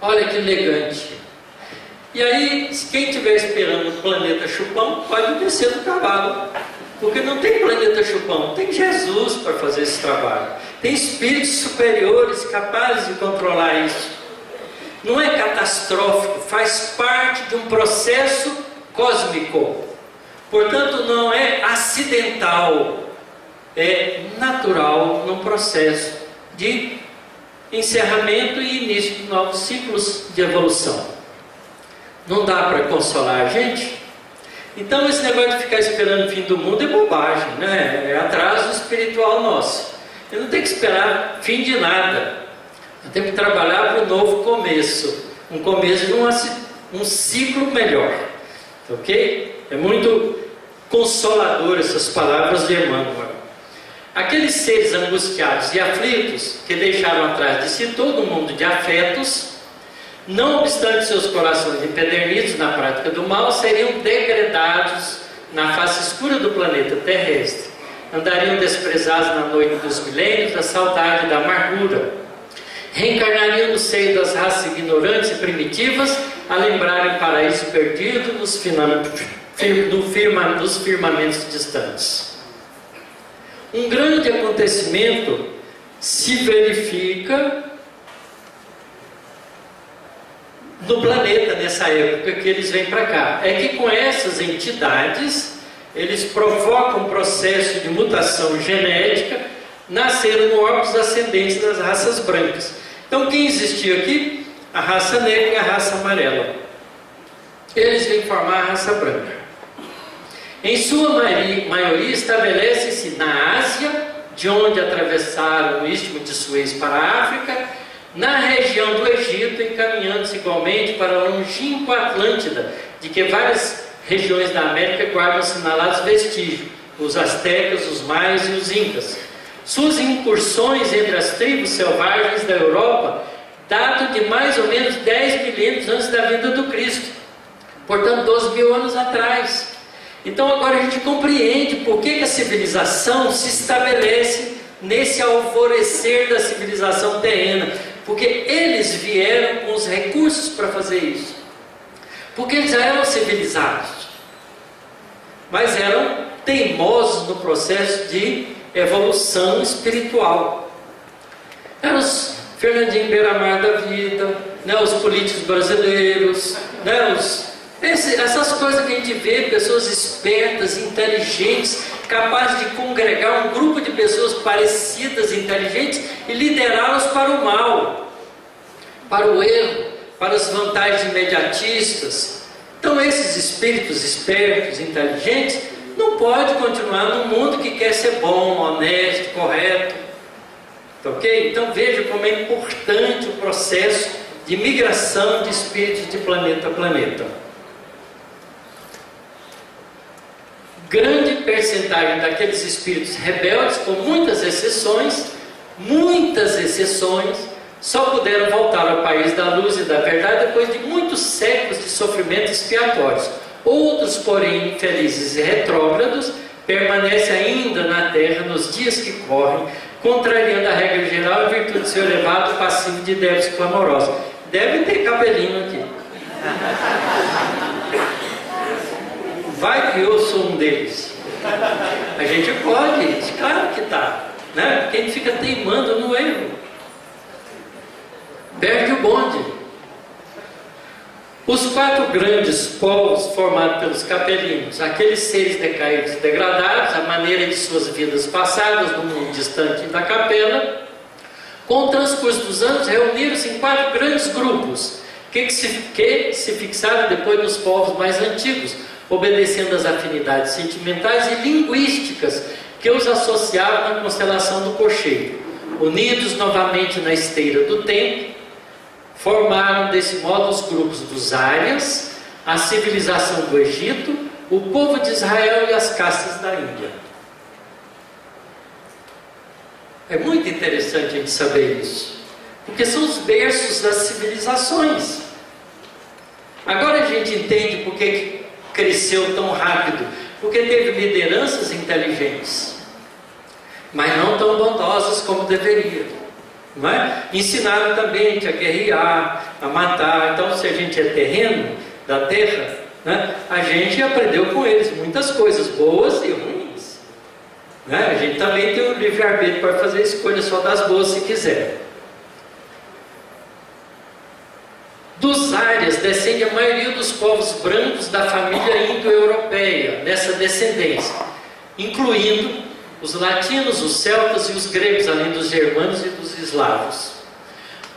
Olha que elegante. E aí, quem estiver esperando o planeta Chupão, pode descer do cavalo, porque não tem planeta Chupão, tem Jesus para fazer esse trabalho. Tem espíritos superiores capazes de controlar isso. Não é catastrófico, faz parte de um processo cósmico. Portanto, não é acidental, é natural num processo de encerramento e início de novos ciclos de evolução. Não dá para consolar a gente? Então esse negócio de ficar esperando o fim do mundo é bobagem, né? É atraso espiritual nosso. Eu não tenho que esperar fim de nada. Eu tenho que trabalhar para um novo começo. Um começo de um ciclo melhor. Ok? É muito consolador essas palavras de Emmanuel. Aqueles seres angustiados e aflitos que deixaram atrás de si todo um mundo de afetos, não obstante seus corações empedernidos na prática do mal, seriam degradados na face escura do planeta terrestre. Andariam desprezados na noite dos milênios da saudade e da amargura. Reencarnariam no seio das raças ignorantes e primitivas, a lembrarem o paraíso perdido nos firmamentos distantes. Um grande acontecimento se verifica no planeta nessa época que eles vêm para cá. É que com essas entidades eles provocam um processo de mutação genética, nasceram órgãos ascendentes das raças brancas. Então quem existia aqui? A raça negra e a raça amarela. Eles vêm formar a raça branca. Em sua maioria estabelece-se na Ásia, de onde atravessaram o Istmo de Suez para a África, na região do Egito, encaminhando-se igualmente para a longínqua Atlântida, de que várias regiões da América guardam assinalados vestígios, os astecas, os maias e os incas. Suas incursões entre as tribos selvagens da Europa datam de mais ou menos 10 milênios antes da vinda do Cristo, portanto 12 mil anos atrás. Então agora a gente compreende por que a civilização se estabelece nesse alvorecer da civilização terrena, porque eles vieram com os recursos para fazer isso, porque eles já eram civilizados, mas eram teimosos no processo de evolução espiritual. Eram os Fernandinho Beiramar da vida, né, os políticos brasileiros, né, essas coisas que a gente vê, pessoas espertas, inteligentes, capazes de congregar um grupo de pessoas parecidas, inteligentes e liderá-las para o mal, para o erro, para as vantagens imediatistas. Então esses espíritos espertos, inteligentes, não podem continuar num mundo que quer ser bom, honesto, correto. Ok? Então veja como é importante o processo de migração de espíritos de planeta a planeta. Grande percentagem daqueles espíritos rebeldes, com muitas exceções, só puderam voltar ao país da luz e da verdade depois de muitos séculos de sofrimentos expiatórios. Outros, porém, infelizes e retrógrados, permanecem ainda na terra nos dias que correm, contrariando a regra geral em virtude do seu elevado passivo de débitos clamorosos. Deve ter cabelinho aqui. Vai que eu sou um deles. A gente pode, claro que tá, né? Porque a gente fica teimando no erro. Perde o bonde. Os 4 grandes povos formados pelos capelinos, aqueles seres decaídos e degradados, a maneira de suas vidas passadas no mundo distante da capela, com o transcurso dos anos, reuniram-se em 4 grandes grupos, que se fixaram depois nos povos mais antigos, obedecendo às afinidades sentimentais e linguísticas que os associavam na constelação do cocheiro. Unidos novamente na esteira do tempo, formaram desse modo os grupos dos Árias, a civilização do Egito, o povo de Israel e as castas da Índia. É muito interessante a gente saber isso, porque são os berços das civilizações. Agora a gente entende por que cresceu tão rápido, porque teve lideranças inteligentes, mas não tão bondosas como deveria, não é? Ensinaram também a guerrear, a matar. Então, se a gente é terreno da terra, né, a gente aprendeu com eles muitas coisas boas e ruins, né? A gente também tem o livre-arbítrio para fazer escolha só das boas se quiser. Dos Árias descende a maioria dos povos brancos da família indo-europeia, nessa descendência, incluindo os latinos, os celtas e os gregos, além dos germanos e dos eslavos.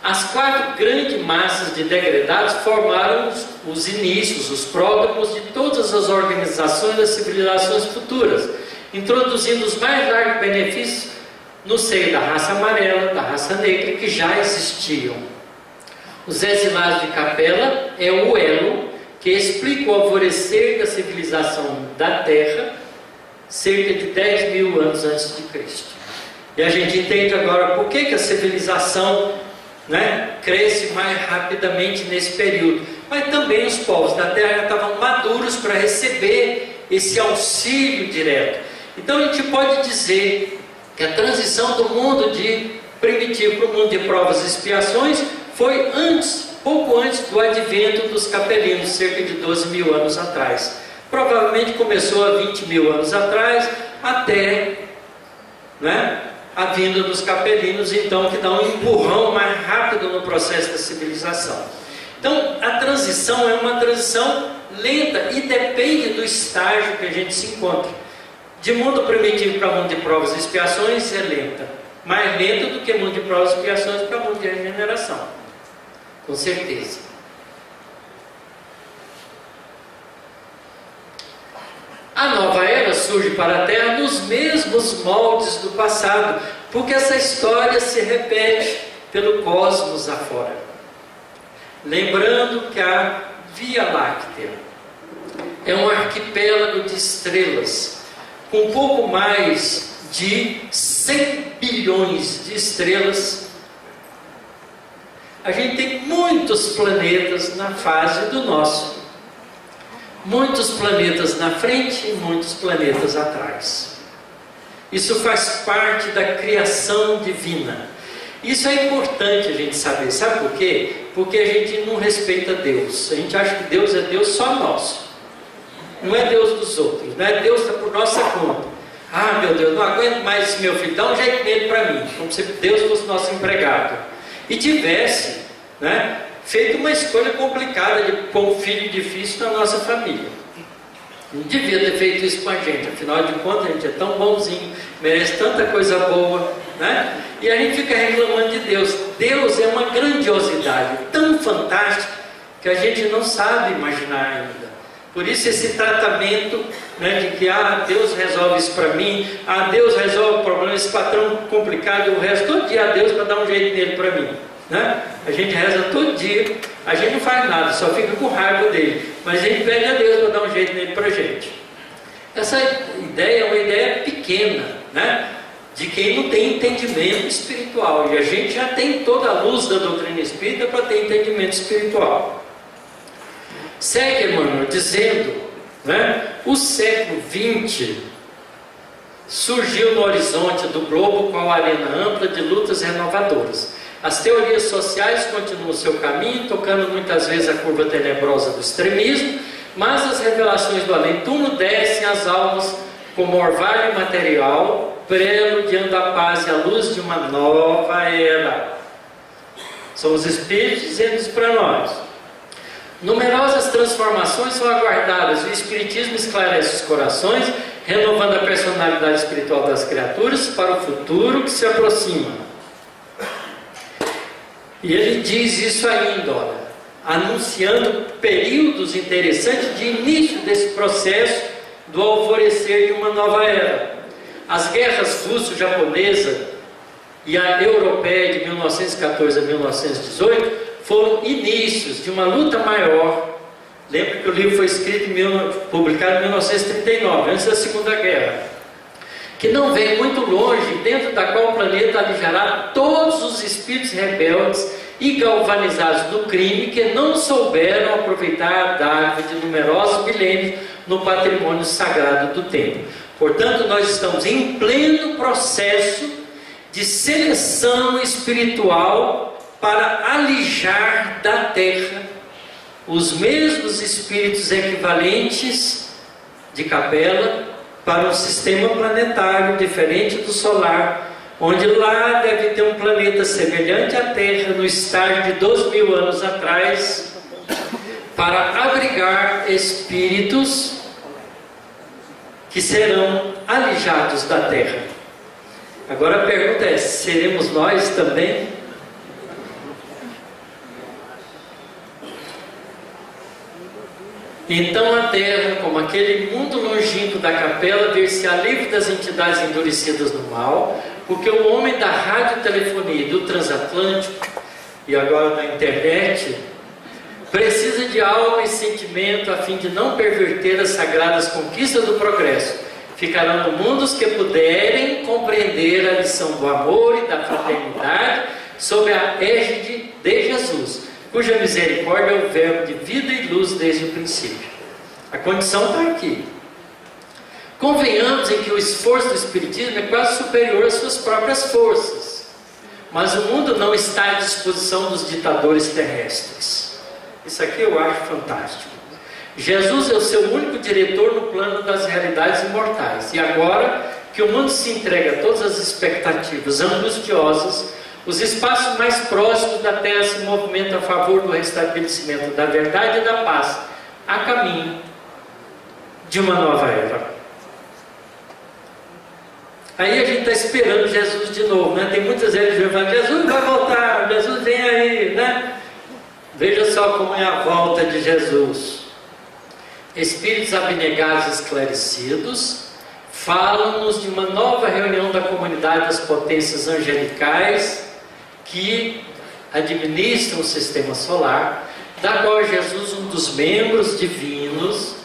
As 4 grandes massas de degredados formaram os inícios, os pródromos de todas as organizações das civilizações futuras, introduzindo os mais largos benefícios no seio da raça amarela, da raça negra, que já existiam. Os exilados de Capela é o elo que explica o alvorecer da civilização da Terra cerca de 10 mil anos antes de Cristo. E a gente entende agora por que a civilização, né, cresce mais rapidamente nesse período. Mas também os povos da Terra estavam maduros para receber esse auxílio direto. Então a gente pode dizer que a transição do mundo de primitivo para o mundo de provas e expiações foi pouco antes do advento dos capelinos, cerca de 12 mil anos atrás. Provavelmente começou há 20 mil anos atrás, até, né, a vinda dos capelinos, então, que dá um empurrão mais rápido no processo da civilização. Então, a transição é uma transição lenta e depende do estágio que a gente se encontra. De mundo primitivo para mundo de provas e expiações é lenta, mais lenta do que mundo de provas e expiações para mundo de regeneração. Com certeza. A nova era surge para a Terra nos mesmos moldes do passado, porque essa história se repete pelo cosmos afora. Lembrando que a Via Láctea é um arquipélago de estrelas, com pouco mais de 100 bilhões de estrelas. A gente tem muitos planetas na fase do nosso. Muitos planetas na frente e muitos planetas atrás. Isso faz parte da criação divina. Isso é importante a gente saber. Sabe por quê? Porque a gente não respeita Deus. A gente acha que Deus é Deus só nosso. Não é Deus dos outros. Não é Deus por nossa conta. Ah, meu Deus, não aguento mais esse meu filho. Dá um jeito nele para mim. Como se Deus fosse nosso empregado. E tivesse, né, feito uma escolha complicada de pôr um filho difícil na nossa família. Não devia ter feito isso com a gente. Afinal de contas, a gente é tão bonzinho, merece tanta coisa boa, né? E a gente fica reclamando de Deus. Deus é uma grandiosidade tão fantástica que a gente não sabe imaginar ainda. Por isso esse tratamento, né, de que Deus resolve isso para mim, Deus resolve o problema, esse patrão complicado, eu rezo todo dia a Deus para dar um jeito nele para mim, né? A gente reza todo dia, a gente não faz nada, só fica com raiva dele, mas a gente pede a Deus para dar um jeito nele para a gente. Essa ideia é uma ideia pequena, né, de quem não tem entendimento espiritual, e a gente já tem toda a luz da doutrina espírita para ter entendimento espiritual. Segue Emmanuel dizendo, né, o século XX surgiu no horizonte do globo com a arena ampla de lutas renovadoras. As teorias sociais continuam seu caminho, tocando muitas vezes a curva tenebrosa do extremismo, Mas as revelações do além-túmulo descem às almas como orvalho material, preludiando a paz e a luz de uma nova era. São os Espíritos dizendo isso para nós. Numerosas transformações são aguardadas. O Espiritismo esclarece os corações, renovando a personalidade espiritual das criaturas para o futuro que se aproxima. E ele diz isso ainda, olha, anunciando períodos interessantes de início desse processo do alvorecer de uma nova era. As guerras russo-japonesa e a europeia de 1914 a 1918 foram inícios de uma luta maior. Lembra que o livro foi escrito, publicado em 1939, antes da Segunda Guerra, que não vem muito longe, dentro da qual o planeta alijará todos os espíritos rebeldes e galvanizados do crime que não souberam aproveitar a dádiva de numerosos milênios no patrimônio sagrado do tempo. Portanto, nós estamos em pleno processo de seleção espiritual para alijar da Terra os mesmos espíritos equivalentes de Capela para um sistema planetário diferente do solar, onde lá deve ter um planeta semelhante à Terra no estágio de 12.000 anos atrás, para abrigar espíritos que serão alijados da Terra. Agora a pergunta é: seremos nós também? Então a Terra, como aquele mundo longínquo da Capela, ver-se-á livre das entidades endurecidas no mal, porque o homem da radiotelefonia e do transatlântico, e agora da internet, precisa de alma e sentimento a fim de não perverter as sagradas conquistas do progresso. Ficarão no mundo os que puderem compreender a lição do amor e da fraternidade sob a égide de Jesus, cuja misericórdia é o verbo de vida e luz desde o princípio. A condição está aqui. Convenhamos em que o esforço do Espiritismo é quase superior às suas próprias forças, mas o mundo não está à disposição dos ditadores terrestres. Isso aqui eu acho fantástico. Jesus é o seu único diretor no plano das realidades imortais, e agora que o mundo se entrega a todas as expectativas angustiosas, os espaços mais próximos da Terra se movimentam a favor do restabelecimento da verdade e da paz, a caminho de uma nova era. Aí a gente está esperando Jesus de novo, né? Tem muitas religiões que falam: Jesus vai voltar, Jesus vem aí, né? Veja só como é a volta de Jesus. Espíritos abnegados e esclarecidos falam-nos de uma nova reunião da comunidade das potências angelicais que administram o sistema solar, da qual Jesus, um dos membros divinos,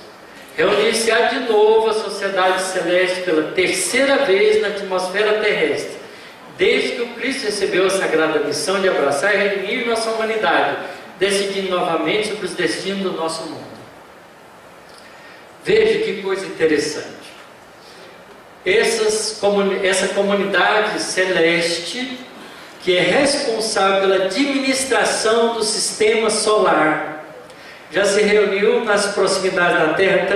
reunir-se-á de novo a sociedade celeste pela terceira vez na atmosfera terrestre, desde que o Cristo recebeu a sagrada missão de abraçar e redimir nossa humanidade, decidindo novamente sobre os destinos do nosso mundo. Veja que coisa interessante. Essa comunidade celeste, que é responsável pela administração do sistema solar, já se reuniu nas proximidades da Terra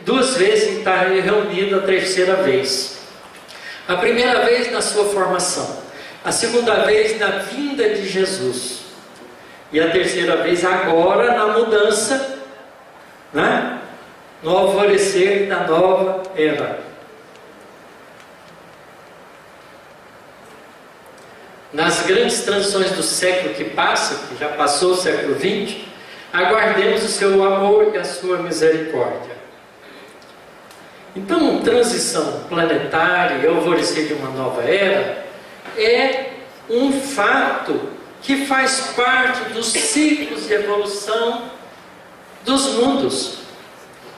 duas vezes e está reunido a terceira vez. A primeira vez na sua formação, a segunda vez na vinda de Jesus, e a terceira vez agora na mudança, né? No alvorecer da nova era. Nas grandes transições do século que passa, que já passou o século XX, aguardemos o seu amor e a sua misericórdia. Então, transição planetária e alvorecer de uma nova era é um fato que faz parte dos ciclos de evolução dos mundos.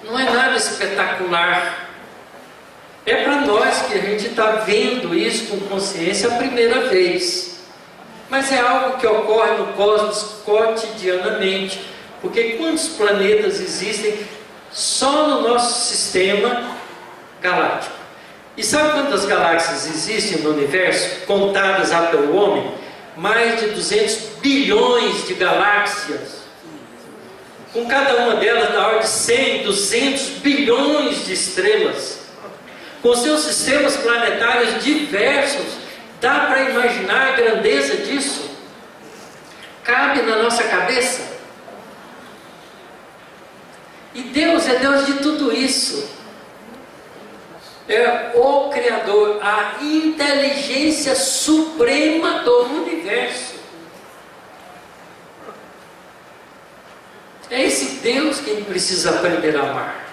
Não é nada espetacular. É para nós que a gente está vendo isso com consciência a primeira vez. Mas é algo que ocorre no cosmos cotidianamente. Porque quantos planetas existem só no nosso sistema galáctico? E sabe quantas galáxias existem no universo, contadas já pelo homem? Mais de 200 bilhões de galáxias. com cada uma delas na ordem de 100, 200 bilhões de estrelas, com seus sistemas planetários diversos. Dá para imaginar a grandeza disso? Cabe na nossa cabeça? E Deus é Deus de tudo isso. É o Criador, a inteligência suprema do universo. É esse Deus que a gente precisa aprender a amar.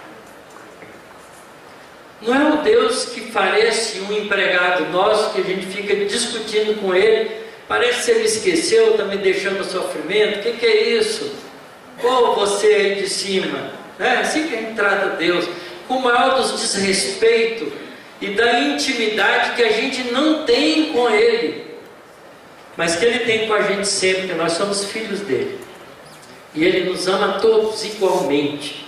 Não é o Deus que parece um empregado nosso, que a gente fica discutindo com ele, parece que ele esqueceu, está me deixando sofrimento. O que é isso? Ou você aí de cima, é assim que a gente trata Deus, com o maior dos desrespeito e da intimidade que a gente não tem com Ele, mas que Ele tem com a gente sempre, porque nós somos filhos dele. E Ele nos ama todos igualmente,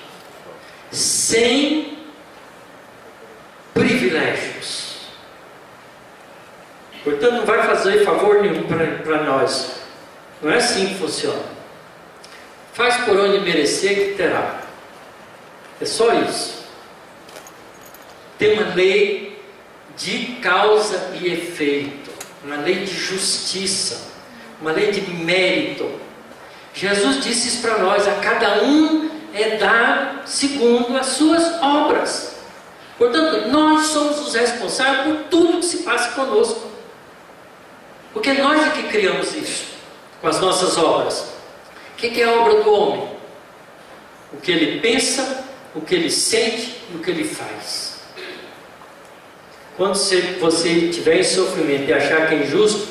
sem privilégios. Portanto, não vai fazer favor nenhum para nós. Não é assim que funciona. Faz por onde merecer que terá. É só isso. Tem uma lei de causa e efeito, uma lei de justiça, uma lei de mérito. Jesus disse isso para nós: a cada um é dado segundo as suas obras. Portanto, nós somos os responsáveis por tudo que se passa conosco, porque nós é que criamos isso com as nossas obras. O que é a obra do homem? O que ele pensa, o que ele sente e o que ele faz. Quando você estiver em sofrimento e achar que é injusto,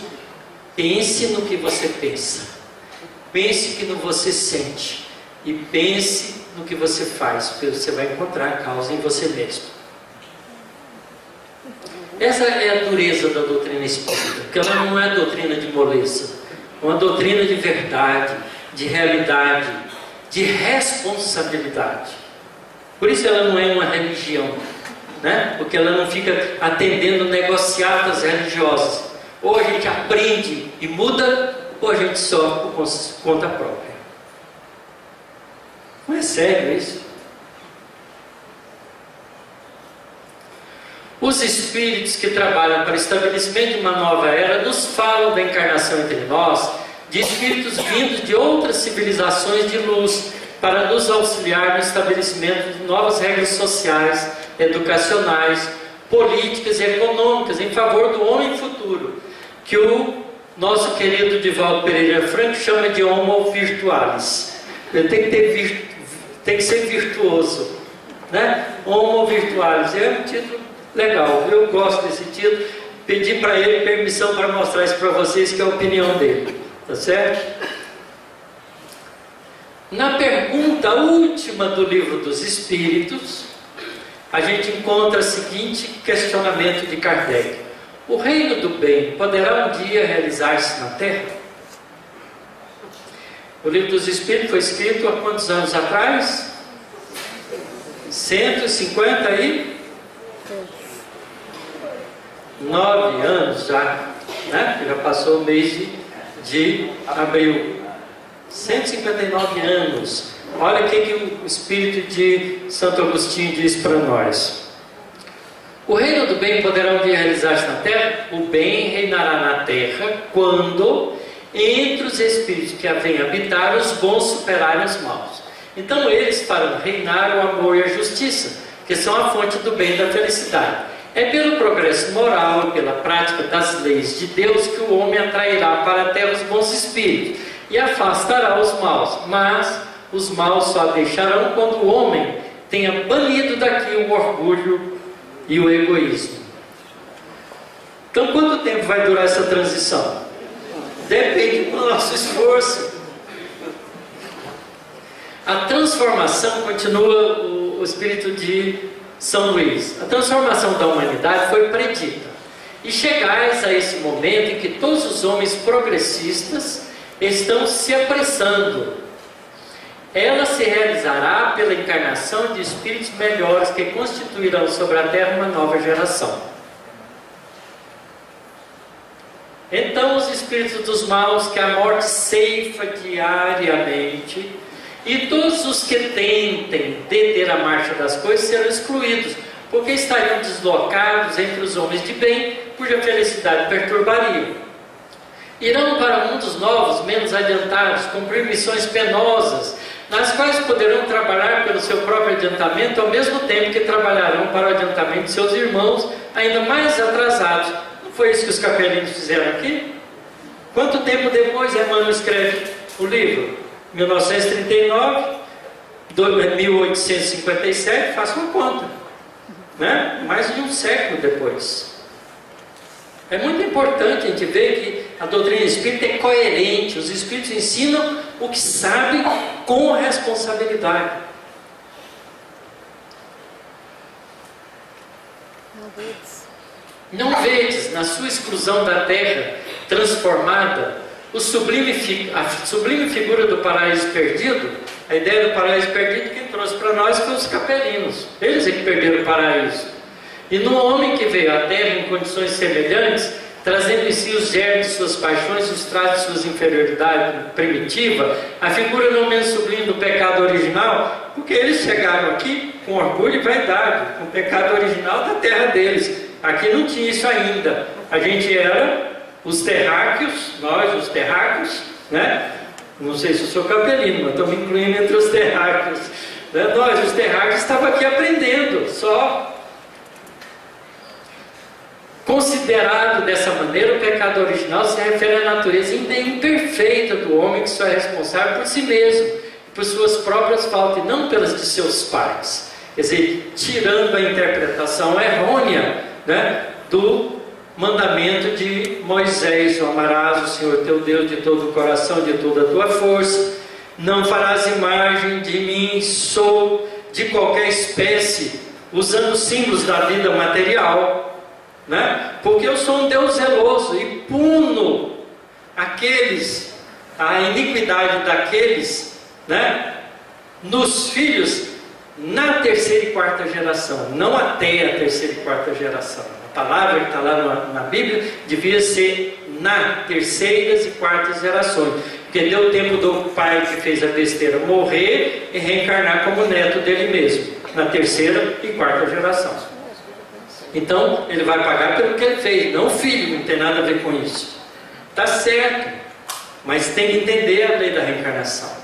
pense no que você pensa, pense no que você sente e pense no que você faz, porque você vai encontrar a causa em você mesmo. Essa é a dureza da doutrina espírita, porque ela não é doutrina de moleza, é uma doutrina de verdade, de realidade, de responsabilidade. Por isso ela não é uma religião, né? Porque ela não fica atendendo negociatas religiosas. Ou a gente aprende e muda, ou a gente sofre por conta própria. Não é sério isso? Os espíritos que trabalham para o estabelecimento de uma nova era nos falam da encarnação entre nós, de espíritos vindos de outras civilizações de luz, para nos auxiliar no estabelecimento de novas regras sociais, educacionais, políticas e econômicas em favor do homem futuro, que o nosso querido Divaldo Pereira Franco chama de homo virtualis. Ele tem que ser virtuoso, né? Homo virtualis é um título legal, eu gosto desse título. Pedi para ele permissão para mostrar isso para vocês, que é a opinião dele, tá certo? Na pergunta última do Livro dos Espíritos, a gente encontra o seguinte questionamento de Kardec: o reino do bem poderá um dia realizar-se na Terra? O Livro dos Espíritos foi escrito há quantos anos atrás? 159 anos já, né? Já passou o mês de abril. 159 anos. Olha o que o Espírito de Santo Agostinho diz para nós. O reino do bem poderá um dia realizar-se na Terra? O bem reinará na Terra quando, entre os espíritos que a vêm habitar, os bons superarem os maus. Então eles farão reinar o amor e a justiça, que são a fonte do bem e da felicidade. É pelo progresso moral e pela prática das leis de Deus que o homem atrairá para a Terra os bons espíritos e afastará os maus, mas os maus só deixarão quando o homem tenha banido daqui o orgulho e o egoísmo. Então, quanto tempo vai durar essa transição? Depende do nosso esforço. A transformação, continua o Espírito de São Luís, a transformação da humanidade foi predita, e chegais a esse momento em que todos os homens progressistas estão se apressando. Ela se realizará pela encarnação de espíritos melhores que constituirão sobre a Terra uma nova geração. Então os espíritos dos maus que a morte ceifa diariamente E todos os que tentem deter a marcha das coisas serão excluídos, porque estariam deslocados entre os homens de bem, cuja felicidade perturbaria. Irão para mundos novos, menos adiantados, cumprir missões penosas, nas quais poderão trabalhar pelo seu próprio adiantamento, ao mesmo tempo que trabalharão para o adiantamento de seus irmãos, ainda mais atrasados. Não foi isso que os capelinos fizeram aqui? Quanto tempo depois Emmanuel escreve o livro? 1939, 1857, faça uma conta, né? Mais de um século depois. É muito importante a gente ver que a doutrina espírita é coerente. Os espíritos ensinam o que sabem com responsabilidade. Não vedes na sua exclusão da terra transformada a sublime figura do paraíso perdido. A ideia do paraíso perdido quem trouxe para nós foi os capelinos. Eles é que perderam o paraíso. E no homem que veio à terra em condições semelhantes, trazendo em si os germes de suas paixões, os traços de suas inferioridade primitiva, a figura não menos sublime do pecado original, porque eles chegaram aqui com orgulho e vaidade, com o pecado original da terra deles. Aqui não tinha isso ainda. A gente era os terráqueos, nós os terráqueos, né? Não sei se eu sou capelino, mas estou me incluindo entre os terráqueos, né? Nós, os terráqueos, estávamos aqui aprendendo, só. Considerado dessa maneira, o pecado original se refere à natureza imperfeita do homem, que só é responsável por si mesmo, por suas próprias faltas e não pelas de seus pais. Quer dizer, tirando a interpretação errônea, né, do mandamento de Moisés: o amarás o Senhor teu Deus de todo o coração, de toda a tua força, não farás imagem de mim, sou de qualquer espécie, usando símbolos da vida material, né? Porque eu sou um Deus zeloso e puno aqueles, a iniquidade daqueles, né, nos filhos na terceira e quarta geração, não até a terceira e quarta geração. A palavra que está lá na Bíblia devia ser na terceiras e quartas gerações, porque deu tempo do pai que fez a besteira morrer e reencarnar como neto dele mesmo, na terceira e quarta geração. Então, ele vai pagar pelo que ele fez, não o filho, não tem nada a ver com isso. Está certo, mas tem que entender a lei da reencarnação.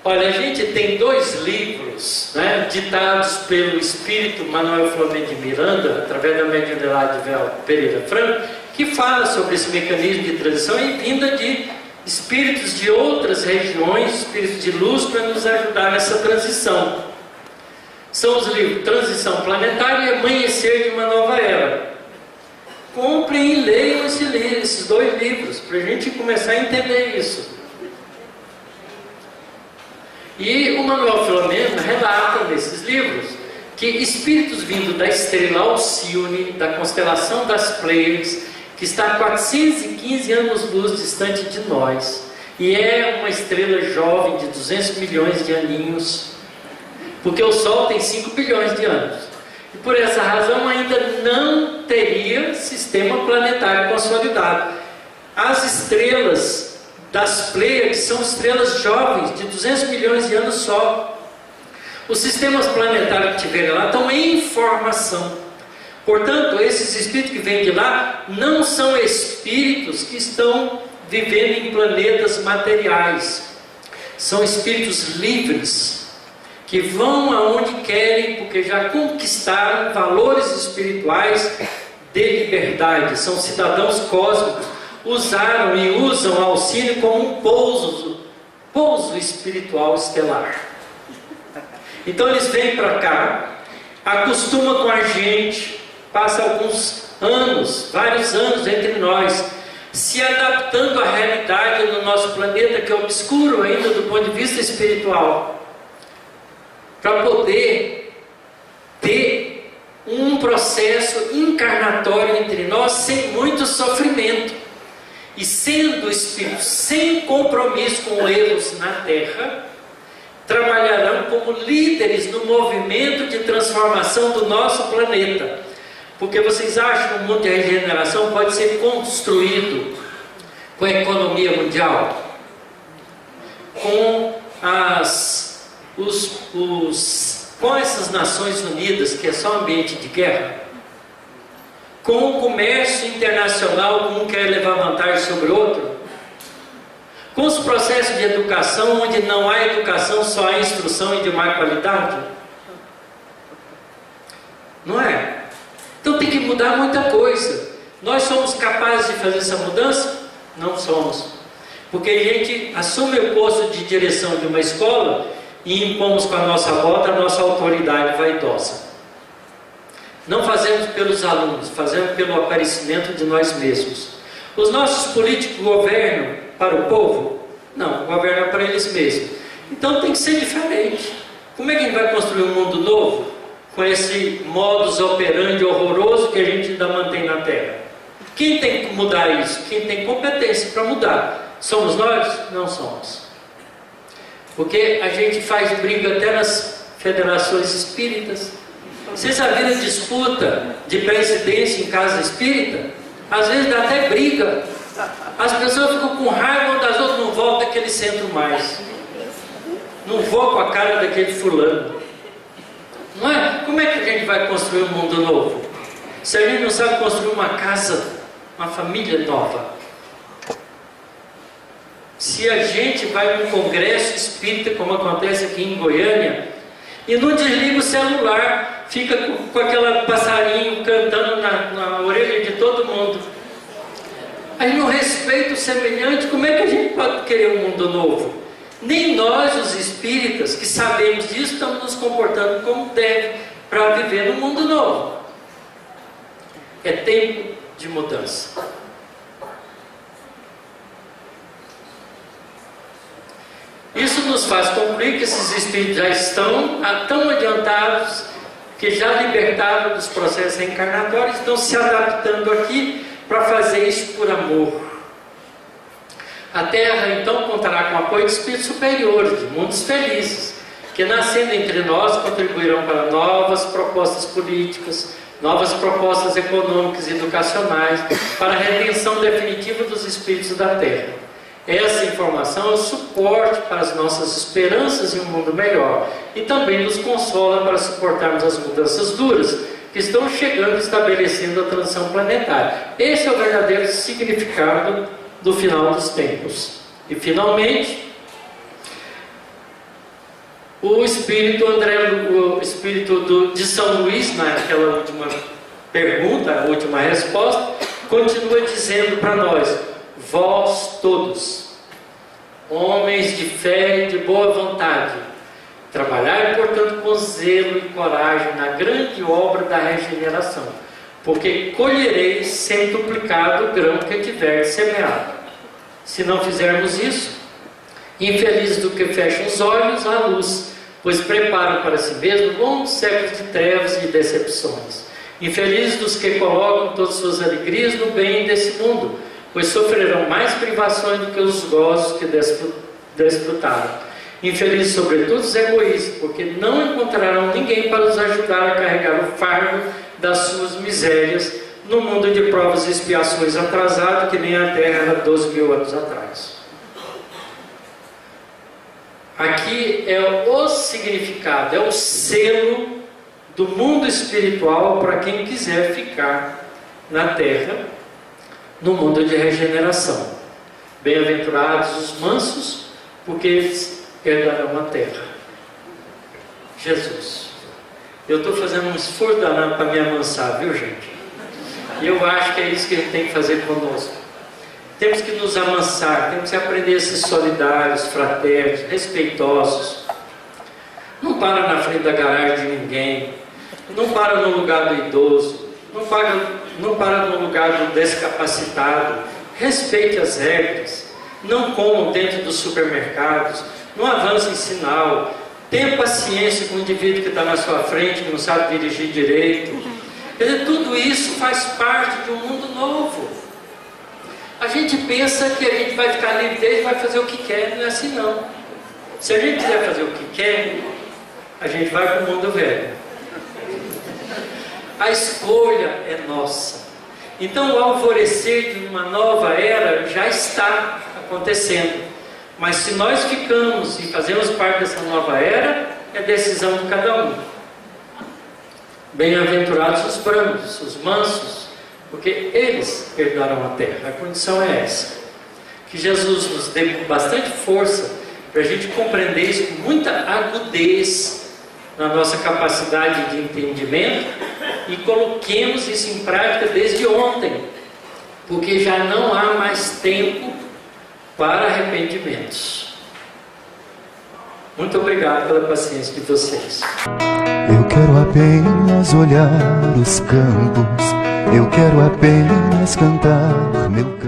Olha, a gente tem 2 livros, né, ditados pelo espírito Manuel Flamengo de Miranda, através da mediunidade de Vel Pereira Franco, que fala sobre esse mecanismo de transição e vinda de espíritos de outras regiões, espíritos de luz, para nos ajudar nessa transição. São os livros Transição Planetária e Amanhecer de uma Nova Era. Comprem e leiam esses 2 livros, para a gente começar a entender isso. E o Manuel Filomeno relata nesses livros que espíritos vindo da estrela Alcione, da constelação das Pleiades, que está a 415 anos-luz distante de nós, e é uma estrela jovem de 200 milhões de aninhos, porque o Sol tem 5 bilhões de anos, e por essa razão ainda não teria sistema planetário consolidado. As estrelas das Pleiades são estrelas jovens de 200 milhões de anos só. Os sistemas planetários que tiverem lá estão em formação. Portanto, esses espíritos que vêm de lá não são espíritos que estão vivendo em planetas materiais. São espíritos livres, que vão aonde querem, porque já conquistaram valores espirituais de liberdade. São cidadãos cósmicos. Usaram e usam a Alcione como um pouso espiritual estelar. Então eles vêm para cá, acostumam com a gente, passa alguns anos, vários anos entre nós, se adaptando à realidade do nosso planeta, que é obscuro ainda do ponto de vista espiritual, para poder ter um processo encarnatório entre nós sem muito sofrimento. E sendo espíritos sem compromisso com erros na Terra, trabalharão como líderes no movimento de transformação do nosso planeta. Porque vocês acham que o mundo de regeneração pode ser construído com a economia mundial? Com com essas Nações Unidas, que é só ambiente de guerra? Com o comércio internacional, um quer levar vantagem sobre o outro? Com os processos de educação, onde não há educação, só há instrução e de má qualidade? Não é? Então tem que mudar muita coisa. Nós somos capazes de fazer essa mudança? Não somos. Porque a gente assume o posto de direção de uma escola e impomos com a nossa bota a nossa autoridade vaidosa. Não fazemos pelos alunos, fazemos pelo aparecimento de nós mesmos. Os nossos políticos governam para o povo? Não, governam para eles mesmos. Então tem que ser diferente. Como é que a gente vai construir um mundo novo com esse modus operandi horroroso que a gente ainda mantém na Terra? Quem tem que mudar isso? Quem tem competência para mudar? Somos nós? Não somos. Porque a gente faz briga até nas federações espíritas. Vocês já viram disputa de presidência em casa espírita? Às vezes dá até briga. As pessoas ficam com raiva das outras, não voltam daquele centro mais. Não vou com a cara daquele fulano. Não é? Como é que a gente vai construir um mundo novo? Se a gente não sabe construir uma casa, uma família nova. Se a gente vai num congresso espírita, como acontece aqui em Goiânia, e não desliga o celular, fica com aquele passarinho cantando na orelha de todo mundo. Aí não respeita o semelhante, como é que a gente pode querer um mundo novo? Nem nós, os espíritas, que sabemos disso, estamos nos comportando como deve para viver num mundo novo. É tempo de mudança. Isso nos faz concluir que esses espíritos já estão tão adiantados, que já libertaram dos processos reencarnatórios, estão se adaptando aqui para fazer isso por amor. A Terra então contará com o apoio de espíritos superiores, de mundos felizes, que nascendo entre nós contribuirão para novas propostas políticas, novas propostas econômicas e educacionais, para a redenção definitiva dos espíritos da Terra. Essa informação é o suporte para as nossas esperanças em um mundo melhor e também nos consola para suportarmos as mudanças duras que estão chegando e estabelecendo a transição planetária. Esse é o verdadeiro significado do final dos tempos. E finalmente, o espírito de São Luís, naquela última pergunta, a última resposta, continua dizendo para nós: vós todos, homens de fé e de boa vontade, trabalhai, portanto, com zelo e coragem na grande obra da regeneração, porque colhereis centuplicado o grão que tiver semeado. Se não fizermos isso, infelizes do que fecham os olhos à luz, pois preparam para si mesmos longos séculos de trevas e decepções. Infelizes dos que colocam todas suas alegrias no bem desse mundo, pois sofrerão mais privações do que os gozos que desfrutaram. Infelizes, sobretudo, os egoístas, porque não encontrarão ninguém para os ajudar a carregar o fardo das suas misérias no mundo de provas e expiações atrasado, que nem a Terra era 12.000 anos atrás. Aqui é o significado, é o selo do mundo espiritual para quem quiser ficar na Terra, no mundo de regeneração. Bem-aventurados os mansos, porque eles herdarão a terra. Jesus. Eu estou fazendo um esforço danado para me amansar, viu, gente? E eu acho que é isso que Ele tem que fazer conosco. Temos que nos amansar, temos que aprender a ser solidários, fraternos, respeitosos. Não para na frente da garagem de ninguém, não para no lugar do idoso, não para no lugar do descapacitado. Respeite as regras. Não comam dentro dos supermercados. Não avance em sinal. Tenha paciência com o indivíduo que está na sua frente, que não sabe dirigir direito. Quer dizer, tudo isso faz parte de um mundo novo. A gente pensa que a gente vai ficar livre dele e vai fazer o que quer. Não é assim, não. Se a gente quiser fazer o que quer, a gente vai para o mundo velho. a escolha é nossa. Então o alvorecer de uma nova era já está acontecendo. Mas se nós ficamos e fazemos parte dessa nova era, é decisão de cada um. Bem-aventurados os brandos, os mansos, porque eles herdarão a terra. A condição é essa. Que Jesus nos dê bastante força para a gente compreender isso com muita agudez na nossa capacidade de entendimento e coloquemos isso em prática desde ontem, porque já não há mais tempo para arrependimentos. Muito obrigado pela paciência de vocês. Eu quero apenas olhar os campos, eu quero apenas cantar meu canto.